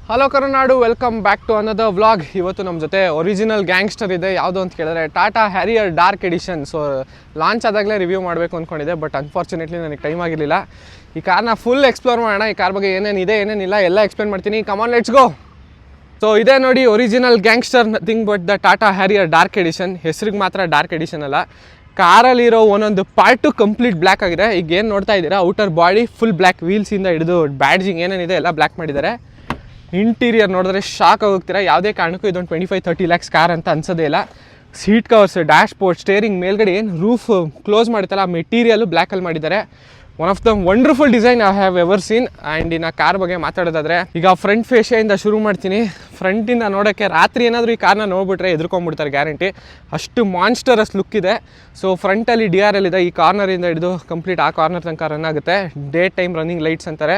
Hello Karunadu, welcome back to another vlog. ಇವತ್ತು ನಮ್ಮ ಜೊತೆ ಒರಿಜಿನಲ್ ಗ್ಯಾಂಗ್ಸ್ಟರ್ ಇದೆ. ಯಾವುದು ಅಂತ ಕೇಳಿದ್ರೆ Tata Harrier dark edition. So launch ಆದಾಗಲೇ ರಿವ್ಯೂ ಮಾಡಬೇಕು ಅಂದ್ಕೊಂಡಿದ್ದೆ, ಬಟ್ ಅನ್ಫಾರ್ಚುನೇಟ್ಲಿ ನನಗೆ ಟೈಮ್ ಆಗಿರಲಿಲ್ಲ. ಈ ಕಾರ್ನ ಫುಲ್ ಎಕ್ಸ್ಪ್ಲೋರ್ ಮಾಡೋಣ. ಈ ಕಾರ್ ಬಗ್ಗೆ ಏನೇನಿದೆ ಏನೇನಿಲ್ಲ ಎಲ್ಲ ಎಕ್ಸ್ಪ್ಲೇನ್ ಮಾಡ್ತೀನಿ. ಕಮಾನ್, ಲೆಟ್ಸ್ ಗೋ. ಸೊ ಇದೇ ನೋಡಿ original gangster, nothing but the Tata Harrier dark edition. ಹೆಸರಿಗೆ ಮಾತ್ರ ಡಾರ್ಕ್ ಎಡಿಷನ್ ಅಲ್ಲ, ಕಾರಲ್ಲಿರೋ ಒಂದೊಂದು ಪಾರ್ಟು ಕಂಪ್ಲೀಟ್ ಬ್ಲ್ಯಾಕ್ ಆಗಿದೆ. ಈಗ ಏನು ನೋಡ್ತಾ ಇದ್ದೀರಾ, ಔಟರ್ ಬಾಡಿ ಫುಲ್ ಬ್ಲ್ಯಾಕ್, ವೀಲ್ಸಿಂದ ಹಿಡಿದು ಬ್ಯಾಡ್ಜಿಂಗ್ ಏನೇನಿದೆ ಎಲ್ಲ ಬ್ಲ್ಯಾಕ್ ಮಾಡಿದ್ದಾರೆ. ಇಂಟೀರಿಯರ್ ನೋಡಿದ್ರೆ ಶಾಕ್ ಆಗೋಗ್ತೀರಾ. ಯಾವುದೇ ಕಾರಣಕ್ಕೂ ಇದೊಂದು 25-30 ಲ್ಯಾಕ್ಸ್ ಕಾರ್ ಅಂತ ಅನ್ಸೋದೇ ಇಲ್ಲ. Seat covers, dash board, steering ಮೇಲ್ಗಡೆ ಏನು ರೂಫ್ ಕ್ಲೋಸ್ ಮಾಡಿತ್ತಲ್ಲ, ಆ ಮೆಟೀರಿಯಲು ಬ್ಲ್ಯಾಕಲ್ಲಿ ಮಾಡಿದ್ದಾರೆ. One of the wonderful design I have ever seen. And ಇನ್ನು ಕಾರ್ ಬಗ್ಗೆ ಮಾತಾಡೋದಾದರೆ ಈಗ ಫ್ರಂಟ್ ಫೇಶಿಯಿಂದ ಶುರು ಮಾಡ್ತೀನಿ. ಫ್ರಂಟಿಂದ ನೋಡೋಕ್ಕೆ ರಾತ್ರಿ ಏನಾದರೂ ಈ ಕಾರ್ನ ನೋಡ್ಬಿಟ್ರೆ ಎದುರ್ಕೊಂಡ್ಬಿಡ್ತಾರೆ ಗ್ಯಾರಂಟಿ, ಅಷ್ಟು ಮಾನ್ಸ್ಟರಸ್ ಲುಕ್ ಇದೆ. ಸೊ ಫ್ರಂಟಲ್ಲಿ DRL ಇದೆ, ಈ ಕಾರ್ನರಿಂದ ಹಿಡಿದು ಕಂಪ್ಲೀಟ್ ಆ ಕಾರ್ನರ್ ತನಕ ರನ್ ಆಗುತ್ತೆ. ಡೇ ಟೈಮ್ ರನ್ನಿಂಗ್ ಲೈಟ್ಸ್ ಅಂತಾರೆ.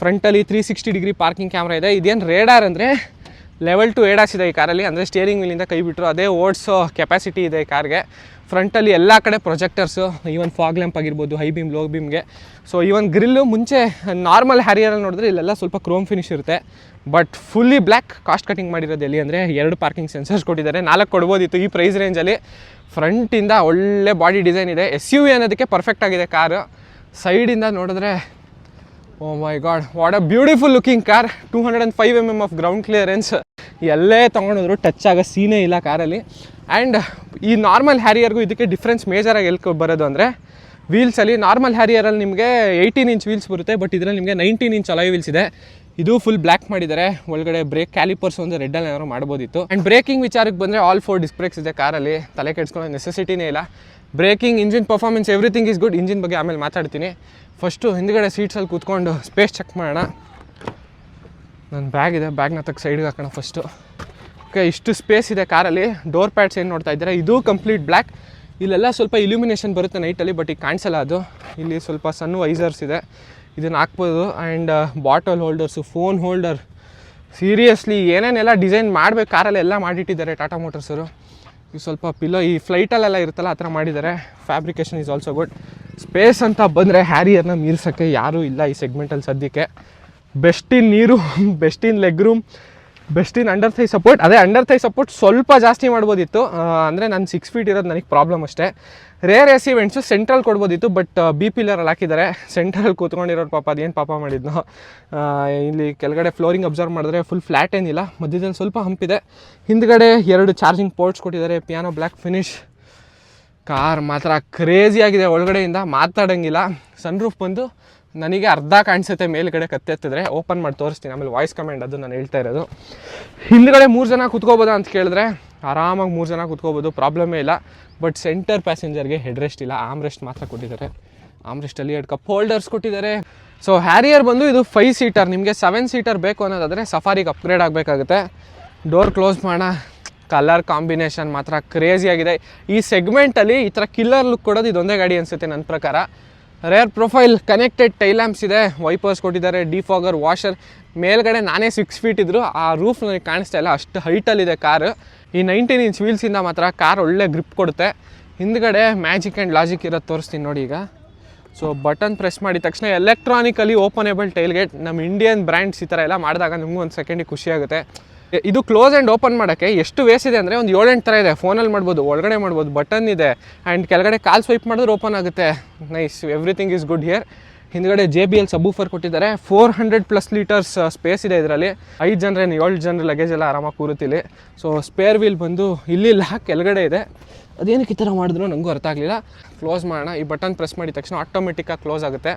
ಫ್ರಂಟಲ್ಲಿ 360 ಡಿಗ್ರಿ ಪಾರ್ಕಿಂಗ್ ಕ್ಯಾಮ್ರಾ ಇದೆ. ಇದೇನು ರೇಡಾರ್ ಅಂದರೆ ಲೆವೆಲ್ 2 ಏಡಾಸ್ ಇದೆ ಈ ಕಾರಲ್ಲಿ, ಅಂದರೆ ಸ್ಟೇರಿಂಗ್ ವೀಲಿಂದ ಕೈ ಬಿಟ್ಟರು ಅದೇ ಓಡಿಸೋ ಕೆಪಾಸಿಟಿ ಇದೆ ಈ ಕಾರ್ಗೆ. ಫ್ರಂಟಲ್ಲಿ ಎಲ್ಲ ಕಡೆ ಪ್ರೊಜೆಕ್ಟರ್ಸು, ಈವನ್ ಫಾಗ್ ಲ್ಯಾಂಪ್ ಆಗಿರ್ಬೋದು, ಹೈ ಬೀಮ್, ಲೋ ಬೀಮ್ಗೆ. ಸೊ ಈವನ್ ಗ್ರಿಲ್ಲು ಮುಂಚೆ ನಾರ್ಮಲ್ ಹ್ಯಾರಿಯರಲ್ಲಿ ನೋಡಿದ್ರೆ ಇಲ್ಲೆಲ್ಲ ಸ್ವಲ್ಪ ಕ್ರೋಮ್ ಫಿನಿಶ್ ಇರುತ್ತೆ, but fully black. Cost cutting ಮಾಡಿರೋದು ಎಲ್ಲಿ ಅಂದರೆ 2 ಪಾರ್ಕಿಂಗ್ ಸೆನ್ಸರ್ಸ್ ಕೊಟ್ಟಿದ್ದಾರೆ. 4 ಕೊಡ್ಬೋದಿತ್ತು ಈ ಪ್ರೈಸ್ ರೇಂಜಲ್ಲಿ. ಫ್ರಂಟಿಂದ ಒಳ್ಳೆ ಬಾಡಿ ಡಿಸೈನ್ ಇದೆ. SUV ಅನ್ನೋದಕ್ಕೆ ಪರ್ಫೆಕ್ಟ್ ಆಗಿದೆ ಕಾರು. ಸೈಡಿಂದ ನೋಡಿದ್ರೆ oh my god, what a beautiful looking car. 205 mm of ground clearance. ಎಲ್ಲೇ ತೊಗೊಂಡಿದ್ರು ಟಚ್ ಆಗೋ ಸೀನೇ ಇಲ್ಲ ಕಾರಲ್ಲಿ. ಆ್ಯಂಡ್ ಈ ನಾರ್ಮಲ್ ಹ್ಯಾರಿಯರ್ಗೂ ಇದಕ್ಕೆ ಡಿಫ್ರೆನ್ಸ್ ಮೇಜರಾಗಿ ಎಲ್ಲಿ ಬರೋದು ಅಂದರೆ ವೀಲ್ಸಲ್ಲಿ. ನಾರ್ಮಲ್ ಹ್ಯಾರಿಯರಲ್ಲಿ ನಿಮಗೆ 18 ಇಂಚ್ ವೀಲ್ಸ್ ಬರುತ್ತೆ, ಬಟ್ ಇದರಲ್ಲಿ ನಿಮಗೆ 19 ಇಂಚ್ ಅಲಾಯ್ ವೀಲ್ಸ್ ಇದೆ. ಇದು ಫುಲ್ ಬ್ಲ್ಯಾಕ್ ಮಾಡಿದ್ದಾರೆ. ಒಳಗಡೆ ಬ್ರೇಕ್ ಕ್ಯಾಲಿಪರ್ಸ್ ಒಂದು ರೆಡ್ಡಲ್ಲಿ ಏನಾದ್ರು ಮಾಡ್ಬೋದಿತ್ತು. ಆ್ಯಂಡ್ ಬ್ರೇಕಿಂಗ್ ವಿಚಾರಕ್ಕೆ ಬಂದರೆ ಆಲ್ 4 ಡಿಸ್ಕ್ ಬ್ರೇಕ್ಸ್ ಇದೆ ಕಾರಲ್ಲಿ. ತಲೆ ಕೆಡ್ಸ್ಕೊಳ್ಳೋ ನೆಸೆಸಿಟಿನೇ ಇಲ್ಲ. Breaking, engine performance, everything is good. Engine ಬಗ್ಗೆ ಆಮೇಲೆ ಮಾತಾಡ್ತೀನಿ. ಫಸ್ಟು ಹಿಂದ್ಗಡೆ ಸೀಟ್ಸಲ್ಲಿ ಕೂತ್ಕೊಂಡು ಸ್ಪೇಸ್ ಚೆಕ್ ಮಾಡೋಣ. ನನ್ನ ಬ್ಯಾಗ್ ಇದೆ, ಬ್ಯಾಗ್ನ ತಕ್ಕ ಸೈಡ್ಗೆ ಹಾಕೋಣ ಫಸ್ಟು. ಓಕೆ, ಇಷ್ಟು ಸ್ಪೇಸ್ ಇದೆ ಕಾರಲ್ಲಿ. ಡೋರ್ ಪ್ಯಾಡ್ಸ್ ಏನು ನೋಡ್ತಾ ಇದ್ದೀರಾ, ಇದು ಕಂಪ್ಲೀಟ್ ಬ್ಲ್ಯಾಕ್. ಇಲ್ಲೆಲ್ಲ ಸ್ವಲ್ಪ ಇಲ್ಯುಮಿನೇಷನ್ ಬರುತ್ತೆ ನೈಟಲ್ಲಿ, ಬಟ್ ಈಗ ಕಾಣಿಸಲ್ಲ ಅದು. ಇಲ್ಲಿ ಸ್ವಲ್ಪ ಸಣ್ಣ ವೈಸರ್ಸ್ ಇದೆ, ಇದನ್ನು ಹಾಕ್ಬೋದು. And bottle holders, phone holder, seriously ಏನೇನೆಲ್ಲ ಡಿಸೈನ್ ಮಾಡಬೇಕು ಕಾರಲ್ಲಿ ಎಲ್ಲ ಮಾಡಿಟ್ಟಿದ್ದಾರೆ ಟಾಟಾ ಮೋಟರ್ಸರು. ಈ ಸ್ವಲ್ಪ ಪಿಲ್ಲೋ ಈ ಫ್ಲೈಟಲ್ಲೆಲ್ಲ ಇರುತ್ತಲ್ಲ ಆ ಥರ ಮಾಡಿದ್ದಾರೆ. Fabrication is also good. Space ಅಂತ ಬಂದರೆ ಹ್ಯಾರಿಯರ್ನ ಮೀರ್ಸೋಕ್ಕೆ ಯಾರೂ ಇಲ್ಲ ಈ ಸೆಗ್ಮೆಂಟಲ್ಲಿ ಸದ್ಯಕ್ಕೆ. ಬೆಸ್ಟ್ ಇನ್ ನೀರು, best in leg room, best in under thigh support. ಅದೇ ಅಂಡರ್ ಥೈ ಸಪೋರ್ಟ್ ಸ್ವಲ್ಪ ಜಾಸ್ತಿ ಮಾಡ್ಬೋದಿತ್ತು, ಅಂದರೆ ನಾನು 6 ಫೀಟ್ ಇರೋದು ನನಗೆ ಪ್ರಾಬ್ಲಮ್ ಅಷ್ಟೇ. ರೇರ್ AC ವೆಂಟ್ಸು ಸೆಂಟ್ರಲ್ ಕೊಡ್ಬೋದಿತ್ತು, ಬಟ್ B ಪಿಲ್ಲರಲ್ಲಿ ಹಾಕಿದ್ದಾರೆ. ಸೆಂಟ್ರಲ್ಲಿ ಕೂತ್ಕೊಂಡಿರೋರು ಪಾಪ ಅದೇನು ಪಾಪ ಮಾಡಿದ್ನೋ. ಇಲ್ಲಿ ಕೆಳಗಡೆ ಫ್ಲೋರಿಂಗ್ ಅಬ್ಸರ್ವ್ ಮಾಡಿದ್ರೆ ಫುಲ್ ಫ್ಲ್ಯಾಟ್ ಏನಿಲ್ಲ, ಮಧ್ಯದಲ್ಲಿ ಸ್ವಲ್ಪ ಹಂಪಿದೆ. ಹಿಂದ್ಗಡೆ 2 ಚಾರ್ಜಿಂಗ್ ಪೋರ್ಟ್ಸ್ ಕೊಟ್ಟಿದ್ದಾರೆ, ಪಿಯಾನೋ ಬ್ಲ್ಯಾಕ್ ಫಿನಿಶ್. ಕಾರ್ ಮಾತ್ರ ಕ್ರೇಜಿಯಾಗಿದೆ, ಒಳಗಡೆಯಿಂದ ಮಾತಾಡೋಂಗಿಲ್ಲ. ಸನ್ರೂಫ್ ಬಂದು ನನಗೆ ಅರ್ಧ ಕಾಣಿಸುತ್ತೆ ಮೇಲ್ಗಡೆ ಕತ್ತೆತ್ತಿದ್ರೆ. ಓಪನ್ ಮಾಡಿ ತೋರಿಸ್ತೀನಿ ಆಮೇಲೆ, ವಾಯ್ಸ್ ಕಮೆಂಟ್ ಅದು ನಾನು ಹೇಳ್ತಾ ಇರೋದು. ಹಿಂದ್ಗಡೆ 3 ಜನ ಕೂತ್ಕೋಬೋದಾ ಅಂತ ಕೇಳಿದ್ರೆ ಆರಾಮಾಗಿ 3 ಜನ ಕೂತ್ಕೋಬೋದು, ಪ್ರಾಬ್ಲಮೇ ಇಲ್ಲ. ಬಟ್ ಸೆಂಟರ್ ಪ್ಯಾಸೆಂಜರ್ಗೆ ಹೆಡ್ ರೆಸ್ಟ್ ಇಲ್ಲ, ಆಮ್ ರೆಸ್ಟ್ ಮಾತ್ರ ಕೊಟ್ಟಿದ್ದಾರೆ. ಆಮ್ ರೆಸ್ಟಲ್ಲಿ 2 ಕಪ್ ಹೋಲ್ಡರ್ಸ್ ಕೊಟ್ಟಿದ್ದಾರೆ. ಸೊ ಹ್ಯಾರಿಯರ್ ಬಂದು ಇದು 5 ಸೀಟರ್. ನಿಮಗೆ 7 ಸೀಟರ್ ಬೇಕು ಅನ್ನೋದಾದರೆ ಸಫಾರಿಗೆ ಅಪ್ಗ್ರೇಡ್ ಆಗಬೇಕಾಗುತ್ತೆ. ಡೋರ್ ಕ್ಲೋಸ್ ಮಾಡೋಣ. ಕಲರ್ ಕಾಂಬಿನೇಷನ್ ಮಾತ್ರ ಕ್ರೇಜಿಯಾಗಿದೆ. ಈ ಸೆಗ್ಮೆಂಟಲ್ಲಿ ಈ ಥರ ಕಿಲ್ಲರ್ ಲುಕ್ ಕೊಡೋದು ಇದೊಂದೇ ಗಾಡಿ ಅನಿಸುತ್ತೆ ನನ್ನ ಪ್ರಕಾರ. Rear profile, connected tail lamps ಇದೆ, ವೈಪರ್ಸ್ ಕೊಟ್ಟಿದ್ದಾರೆ, ಡಿಫಾಗರ್, ವಾಷರ್. ಮೇಲ್ಗಡೆ ನಾನೇ 6 ಫೀಟ್ ಇದ್ದರು ಆ ರೂಫ್ ನನಗೆ ಕಾಣಿಸ್ತಾ ಇಲ್ಲ, ಅಷ್ಟು ಹೈಟಲ್ಲಿದೆ ಕಾರು. ಈ 19 ಇಂಚ್ ವೀಲ್ಸಿಂದ ಮಾತ್ರ ಕಾರ್ ಒಳ್ಳೆ ಗ್ರಿಪ್ ಕೊಡುತ್ತೆ. ಹಿಂದ್ಗಡೆ ಮ್ಯಾಜಿಕ್ ಆ್ಯಂಡ್ ಲಾಜಿಕ್ ಇರೋದು ತೋರಿಸ್ತೀನಿ ನೋಡಿ ಈಗ. ಸೊ ಬಟನ್ ಪ್ರೆಸ್ ಮಾಡಿದ ತಕ್ಷಣ ಎಲೆಕ್ಟ್ರಾನಿಕಲಿ ಓಪನೇಬಲ್ ಟೈಲ್ಗೇಟ್. ನಮ್ಮ ಇಂಡಿಯನ್ ಬ್ರ್ಯಾಂಡ್ಸ್ ಈ ಥರ ಎಲ್ಲ ಮಾಡಿದಾಗ ನಿಮಗೂ ಒಂದು ಸೆಕೆಂಡಿಗೆ ಖುಷಿಯಾಗುತ್ತೆ. ಇದು ಕ್ಲೋಸ್ ಆ್ಯಂಡ್ ಓಪನ್ ಮಾಡೋಕ್ಕೆ ಎಷ್ಟು ವೇಸ್ ಇದೆ ಅಂದರೆ ಒಂದು 7-8 ಥರ ಇದೆ. ಫೋನಲ್ಲಿ ಮಾಡ್ಬೋದು, ಒಳಗಡೆ ಮಾಡ್ಬೋದು, ಬಟನ್ ಇದೆ. ಆ್ಯಂಡ್ ಕೆಳಗಡೆ ಕಾಲ್ ಸ್ವೈಪ್ ಮಾಡಿದ್ರೆ ಓಪನ್ ಆಗುತ್ತೆ. Nice, everything is good here. ಹಿಂದ್ಗಡೆ JBL ಸಬ್ಬೂಫರ್ ಕೊಟ್ಟಿದ್ದಾರೆ. 400+ ಲೀಟರ್ಸ್ ಸ್ಪೇಸ್ ಇದೆ ಇದರಲ್ಲಿ. 5 ಜನರೇನು 7 ಜನರ ಲಗೇಜ್ ಎಲ್ಲ ಆರಾಮಾಗಿ ಕೂರುತ್ತಿಲ್ಲಿ. ಸೊ ಸ್ಪೇರ್ ವೀಲ್ ಬಂದು ಇಲ್ಲಿಲ್ಲ, ಕೆಳಗಡೆ ಇದೆ. ಅದೇನಕ್ಕೆ ಈ ಥರ ಮಾಡಿದ್ರು ನನಗೂ ಅರ್ಥ ಆಗಲಿಲ್ಲ. ಕ್ಲೋಸ್ ಮಾಡೋಣ. ಈ ಬಟನ್ ಪ್ರೆಸ್ ಮಾಡಿದ ತಕ್ಷಣ ಆಟೋಮೆಟಿಕ್ಕಾಗಿ ಕ್ಲೋಸ್ ಆಗುತ್ತೆ.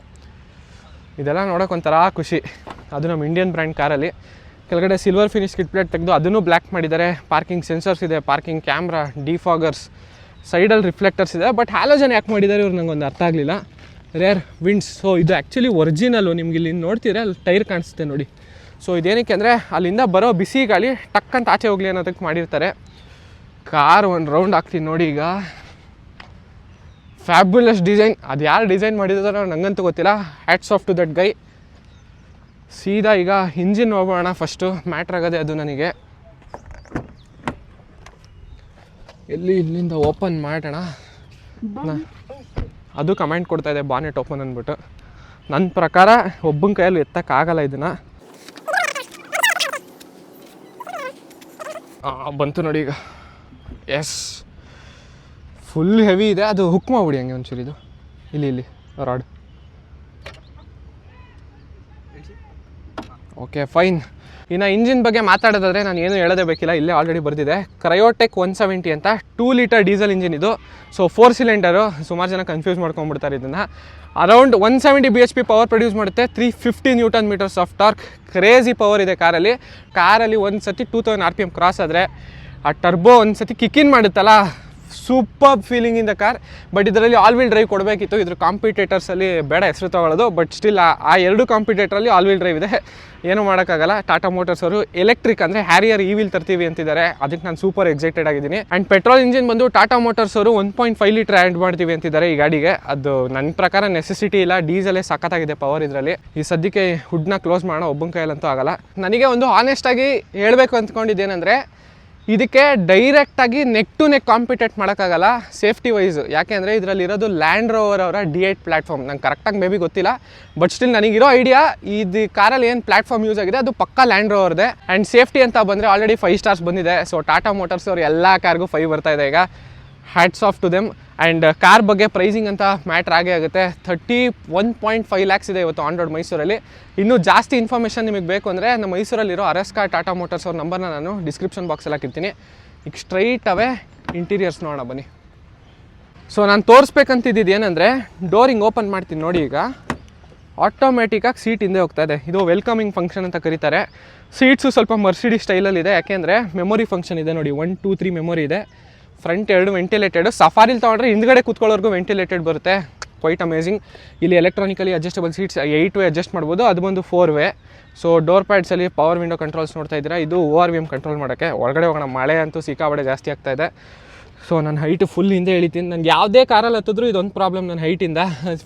ಇದೆಲ್ಲ ನೋಡೋಕೆ ಒಂಥರ ಖುಷಿ. ಅದು ನಮ್ಮ ಇಂಡಿಯನ್ ಬ್ರ್ಯಾಂಡ್ ಕಾರಲ್ಲಿ. ಕೆಳಗಡೆ ಸಿಲ್ವರ್ ಫಿನಿಶ್ ಕಿಟ್ ಪ್ಲೇಟ್ ತೆಗೆದು ಅದನ್ನು ಬ್ಲ್ಯಾಕ್ ಮಾಡಿದ್ದಾರೆ. ಪಾರ್ಕಿಂಗ್ ಸೆನ್ಸರ್ಸ್ ಇದೆ, ಪಾರ್ಕಿಂಗ್ ಕ್ಯಾಮ್ರಾ, ಡಿಫಾಗರ್ಸ್, ಸೈಡಲ್ಲಿ ರಿಫ್ಲೆಕ್ಟರ್ಸ್ ಇದೆ. ಬಟ್ ಹ್ಯಾಲೋಜನ್ ಯಾಕೆ ಮಾಡಿದ್ದಾರೆ ಇವ್ರು ನನಗೊಂದು ಅರ್ಥ ಆಗಲಿಲ್ಲ. Rear winds. ಸೊ ಇದು ಆ್ಯಕ್ಚುಲಿ ಒರಿಜಿನಲ್ಲು. ನಿಮ್ಗೆ ಇಲ್ಲಿ ನೋಡ್ತೀರಾ, ಅಲ್ಲಿ ಟೈರ್ ಕಾಣಿಸುತ್ತೆ ನೋಡಿ. ಸೊ ಇದೇನಕ್ಕೆ ಅಂದರೆ ಅಲ್ಲಿಂದ ಬರೋ ಬಿಸಿ ಗಾಳಿ ಟಕ್ ಅಂತ ಆಚೆ ಹೋಗಲಿ ಅನ್ನೋದಕ್ಕೆ ಮಾಡಿರ್ತಾರೆ. ಕಾರ್ ಒಂದು ರೌಂಡ್ ಹಾಕ್ತೀನಿ ನೋಡಿ ಈಗ. Fabulous design. ಅದು ಯಾರು ಡಿಸೈನ್ ಮಾಡಿದಾರೋ ನನಗಂತೂ ಗೊತ್ತಿಲ್ಲ. Hats off to that guy. ಸೀದಾ ಈಗ ಇಂಜಿನ್ ಹೋಗೋಣ. ಫಸ್ಟು ಮ್ಯಾಟ್ರ್ ಆಗೋದೆ ಅದು ನನಗೆ. ಇಲ್ಲಿಂದ ಓಪನ್ ಮಾಡೋಣ. ಅದು ಕಮೆಂಟ್ ಕೊಡ್ತಾ ಇದೆ ಬಾನೆಟ್ ಓಪನ್ ಅಂದ್ಬಿಟ್ಟು. ನನ್ನ ಪ್ರಕಾರ ಒಬ್ಬನ ಕೈಯಲ್ಲಿ ಎತ್ತಕ್ಕಾಗಲ್ಲ ಇದನ್ನು. ಬಂತು ನೋಡಿ ಈಗ. ಎಸ್, ಫುಲ್ ಹೆವಿ ಇದೆ. ಅದು ಹುಕ್ ಮಾಡ್ಬಿಡಿ ಹಂಗೆ ಒಂಚೂರು. ಇದು ಇಲ್ಲಿ ರಾಡ್. Okay fine. ಇನ್ನು ಇಂಜಿನ್ ಬಗ್ಗೆ ಮಾತಾಡೋದಾದರೆ ನಾನು ಏನು ಹೇಳೋದೇ ಬೇಕಿಲ್ಲ, ಇಲ್ಲೇ ಆಲ್ರೆಡಿ ಬರ್ತಿದೆ. ಕ್ರಯೋಟೆಕ್ 170 ಅಂತ 2 ಲೀಟರ್ ಡೀಸೆಲ್ ಇಂಜಿನ್ ಇದು. So 4 cylinder. ಸುಮಾರು ಜನ ಕನ್ಫ್ಯೂಸ್ ಮಾಡ್ಕೊಂಡ್ಬಿಡ್ತಾರೆ ಇದನ್ನು. ಅರೌಂಡ್ 170 bhp ಪವರ್ ಪ್ರೊಡ್ಯೂಸ್ ಮಾಡುತ್ತೆ. 350 Nm of torque. Crazy power ಇದೆ ಕಾರಲ್ಲಿ ಒಂದು ಸತಿ 2000 RPM ಕ್ರಾಸ್ ಆದರೆ ಆ ಟರ್ಬೋ ಒಂದು ಸತಿ ಕಿಕ್ಕಿನ್ ಮಾಡುತ್ತಲ್ಲ, super feeling in the car. But ಇದರಲ್ಲಿ ಆಲ್ ವೀಲ್ ಡ್ರೈವ್ ಕೊಡಬೇಕಿತ್ತು. ಇದ್ರ ಕಾಂಪಿಟೇಟರ್ಸಲ್ಲಿ ಬೇಡ ಹೆಸರು ತೊಗೊಳ್ಳೋದು. ಬಟ್ ಸ್ಟಿಲ್ ಆ 2 ಕಾಂಪಿಟೇಟ್ರಲ್ಲಿ ಆಲ್ ವೀಲ್ ಡ್ರೈವ್ ಇದೆ, ಏನೂ ಮಾಡೋಕ್ಕಾಗಲ್ಲ. ಟಾಟಾ ಮೋಟರ್ಸ್ ಅವರು ಎಲೆಕ್ಟ್ರಿಕ್ ಅಂದರೆ ಹ್ಯಾರಿಯರ್ ಇ ವೀಲ್ ತರ್ತೀವಿ ಅಂತಿದ್ದಾರೆ. ಅದಕ್ಕೆ ನಾನು ಸೂಪರ್ ಎಕ್ಸೈಟೆಡ್ ಆಗಿದ್ದೀನಿ. ಆ್ಯಂಡ್ ಪೆಟ್ರೋಲ್ ಇಂಜಿನ್ ಬಂದು ಟಾಟಾ ಮೋಟರ್ಸ್ ಅವರು 1.5 ಲೀಟರ್ ಆ್ಯಡ್ ಮಾಡ್ತೀವಿ ಅಂತಿದ್ದಾರೆ ಈ ಗಾಡಿಗೆ. ಅದು ನನ್ನ ಪ್ರಕಾರ ನೆಸೆಸಿಟಿ ಇಲ್ಲ, ಡೀಸೆಲೇ ಸಖತ್ತಾಗಿದೆ ಪವರ್ ಇದರಲ್ಲಿ. ಈ ಸದ್ಯಕ್ಕೆ ಹುಡ್ನ ಕ್ಲೋಸ್ ಮಾಡೋಣ, ಒಬ್ಬನ ಕೈಯಲ್ಲಂತೂ ಆಗಲ್ಲ. ನನಗೆ ಒಂದು ಆನೆಸ್ಟಾಗಿ ಹೇಳಬೇಕು ಅಂದ್ಕೊಂಡಿದ್ದೇನೆಂದರೆ, ಇದಕ್ಕೆ ಡೈರೆಕ್ಟಾಗಿ ನೆಕ್ ಟು ನೆಕ್ ಕಾಂಪಿಟೇಟ್ ಮಾಡೋಕ್ಕಾಗಲ್ಲ ಸೇಫ್ಟಿ ವೈಸು. ಯಾಕೆ ಅಂದರೆ ಇದರಲ್ಲಿರೋದು ಲ್ಯಾಂಡ್ ರೋವರ್ ಅವರ D8 ಪ್ಲ್ಯಾಟ್ಫಾರ್ಮ್. ನಂಗೆ ಕರೆಕ್ಟಾಗಿ ಮೇ ಬಿ ಗೊತ್ತಿಲ್ಲ, ಬಟ್ ಸ್ಟಿಲ್ ನನಗಿರೋ ಐಡಿಯಾ ಇದು ಕಾರಲ್ಲಿ ಏನು ಪ್ಲ್ಯಾಟ್ಫಾರ್ಮ್ ಯೂಸ್ ಆಗಿದೆ ಅದು ಪಕ್ಕಾ ಲ್ಯಾಂಡ್ ರೋವರ್ದೆ. ಆ್ಯಂಡ್ ಸೇಫ್ಟಿ ಅಂತ ಬಂದರೆ ಆಲ್ರೆಡಿ 5 ಸ್ಟಾರ್ಸ್ ಬಂದಿದೆ. ಸೊ ಟಾಟಾ ಮೋಟರ್ಸ್ ಅವರು ಎಲ್ಲ ಕಾರ್ಗೂ 5 ಬರ್ತಾ ಇದೆ ಈಗ. Hats off to them. And car ಬಗ್ಗೆ ಪ್ರೈಸಿಂಗ್ ಅಂತ ಮ್ಯಾಟ್ರ್ ಆಗೇ ಆಗುತ್ತೆ. 31.5 lakhs ಇದೆ ಇವತ್ತು ಆನ್ ರೋಡ್ ಮೈಸೂರಲ್ಲಿ. ಇನ್ನೂ ಜಾಸ್ತಿ ಇನ್ಫಾರ್ಮೇಷನ್ ನಿಮಗೆ ಬೇಕು ಅಂದರೆ ನಮ್ಮ ಮೈಸೂರಲ್ಲಿರೋ ಅರಸ್ಕಾ ಟಾಟಾ ಮೋಟರ್ಸ್ ಅವ್ರ ನಂಬರ್ನ ನಾನು ಡಿಸ್ಕ್ರಿಪ್ಷನ್ ಬಾಕ್ಸಲ್ಲಿ ಹಾಕಿರ್ತೀನಿ. ಈಗ ಸ್ಟ್ರೈಟ್ ಅವೇ ಇಂಟೀರಿಯರ್ಸ್ ನೋಡೋಣ ಬನ್ನಿ. ಸೊ ನಾನು ತೋರಿಸ್ಬೇಕಂತಿದ್ದು ಏನಂದರೆ, ಡೋರ್ ಹಿಂಗೆ ಓಪನ್ ಮಾಡ್ತೀನಿ ನೋಡಿ. ಈಗ ಆಟೋಮೆಟಿಕ್ಕಾಗಿ ಸೀಟ್ ಹಿಂದೆ ಹೋಗ್ತಾ ಇದೆ. ಇದು ವೆಲ್ಕಮಿಂಗ್ ಫಂಕ್ಷನ್ ಅಂತ ಕರೀತಾರೆ. ಸೀಟ್ಸು ಸ್ವಲ್ಪ ಮರ್ಸಿಡಿ ಸ್ಟೈಲಲ್ಲಿದೆ. ಯಾಕೆಂದರೆ ಮೆಮೊರಿ ಫಂಕ್ಷನ್ ಇದೆ ನೋಡಿ, 1 2 3 ಮೆಮೊರಿ ಇದೆ. ಫ್ರಂಟ್ 2 ವೆಂಟಿಲೇಟೆಡು. ಸಫಾರಿಲಿ ತೊಗೊಂಡ್ರೆ ಹಿಂದ್ಗಡೆ ಕೂತ್ಕೊಳ್ಳೋರ್ಗೂ ವೆಂಟಿಲೇಟೆಡ್ ಬರುತ್ತೆ. Quite amazing. ಇಲ್ಲಿ electronically adjustable seats 8 way adjust ಮಾಡ್ಬೋದು. ಅದು ಬಂದು 4 ವೇ. ಸೊ ಡೋರ್ ಪ್ಯಾಡ್ಸಲ್ಲಿ ಪವರ್ ವಿಂಡೋ ಕಂಟ್ರೋಲ್ಸ್ ನೋಡ್ತಾ ಇದ್ದೀರಾ. ಇದು ORVM ಕಂಟ್ರೋಲ್ ಮಾಡೋಕ್ಕೆ. ಒಳಗಡೆ ಹೋಗೋಣ, ಮಳೆ ಅಂತೂ ಸಿಕ್ಕಾಬಡೆ ಜಾಸ್ತಿ ಆಗ್ತಾ ಇದೆ. ಸೊ ನನ್ನ ಹೈಟ್ ಫುಲ್ ಹಿಂದೆ ಎಳಿತೀನಿ. ನನಗೆ ಯಾವುದೇ ಕಾರಲ್ಲಿ ಹತ್ತಿದ್ರು ಇದೊಂದು ಪ್ರಾಬ್ಲಮ್, ನನ್ನ ಹೈಟಿಂದ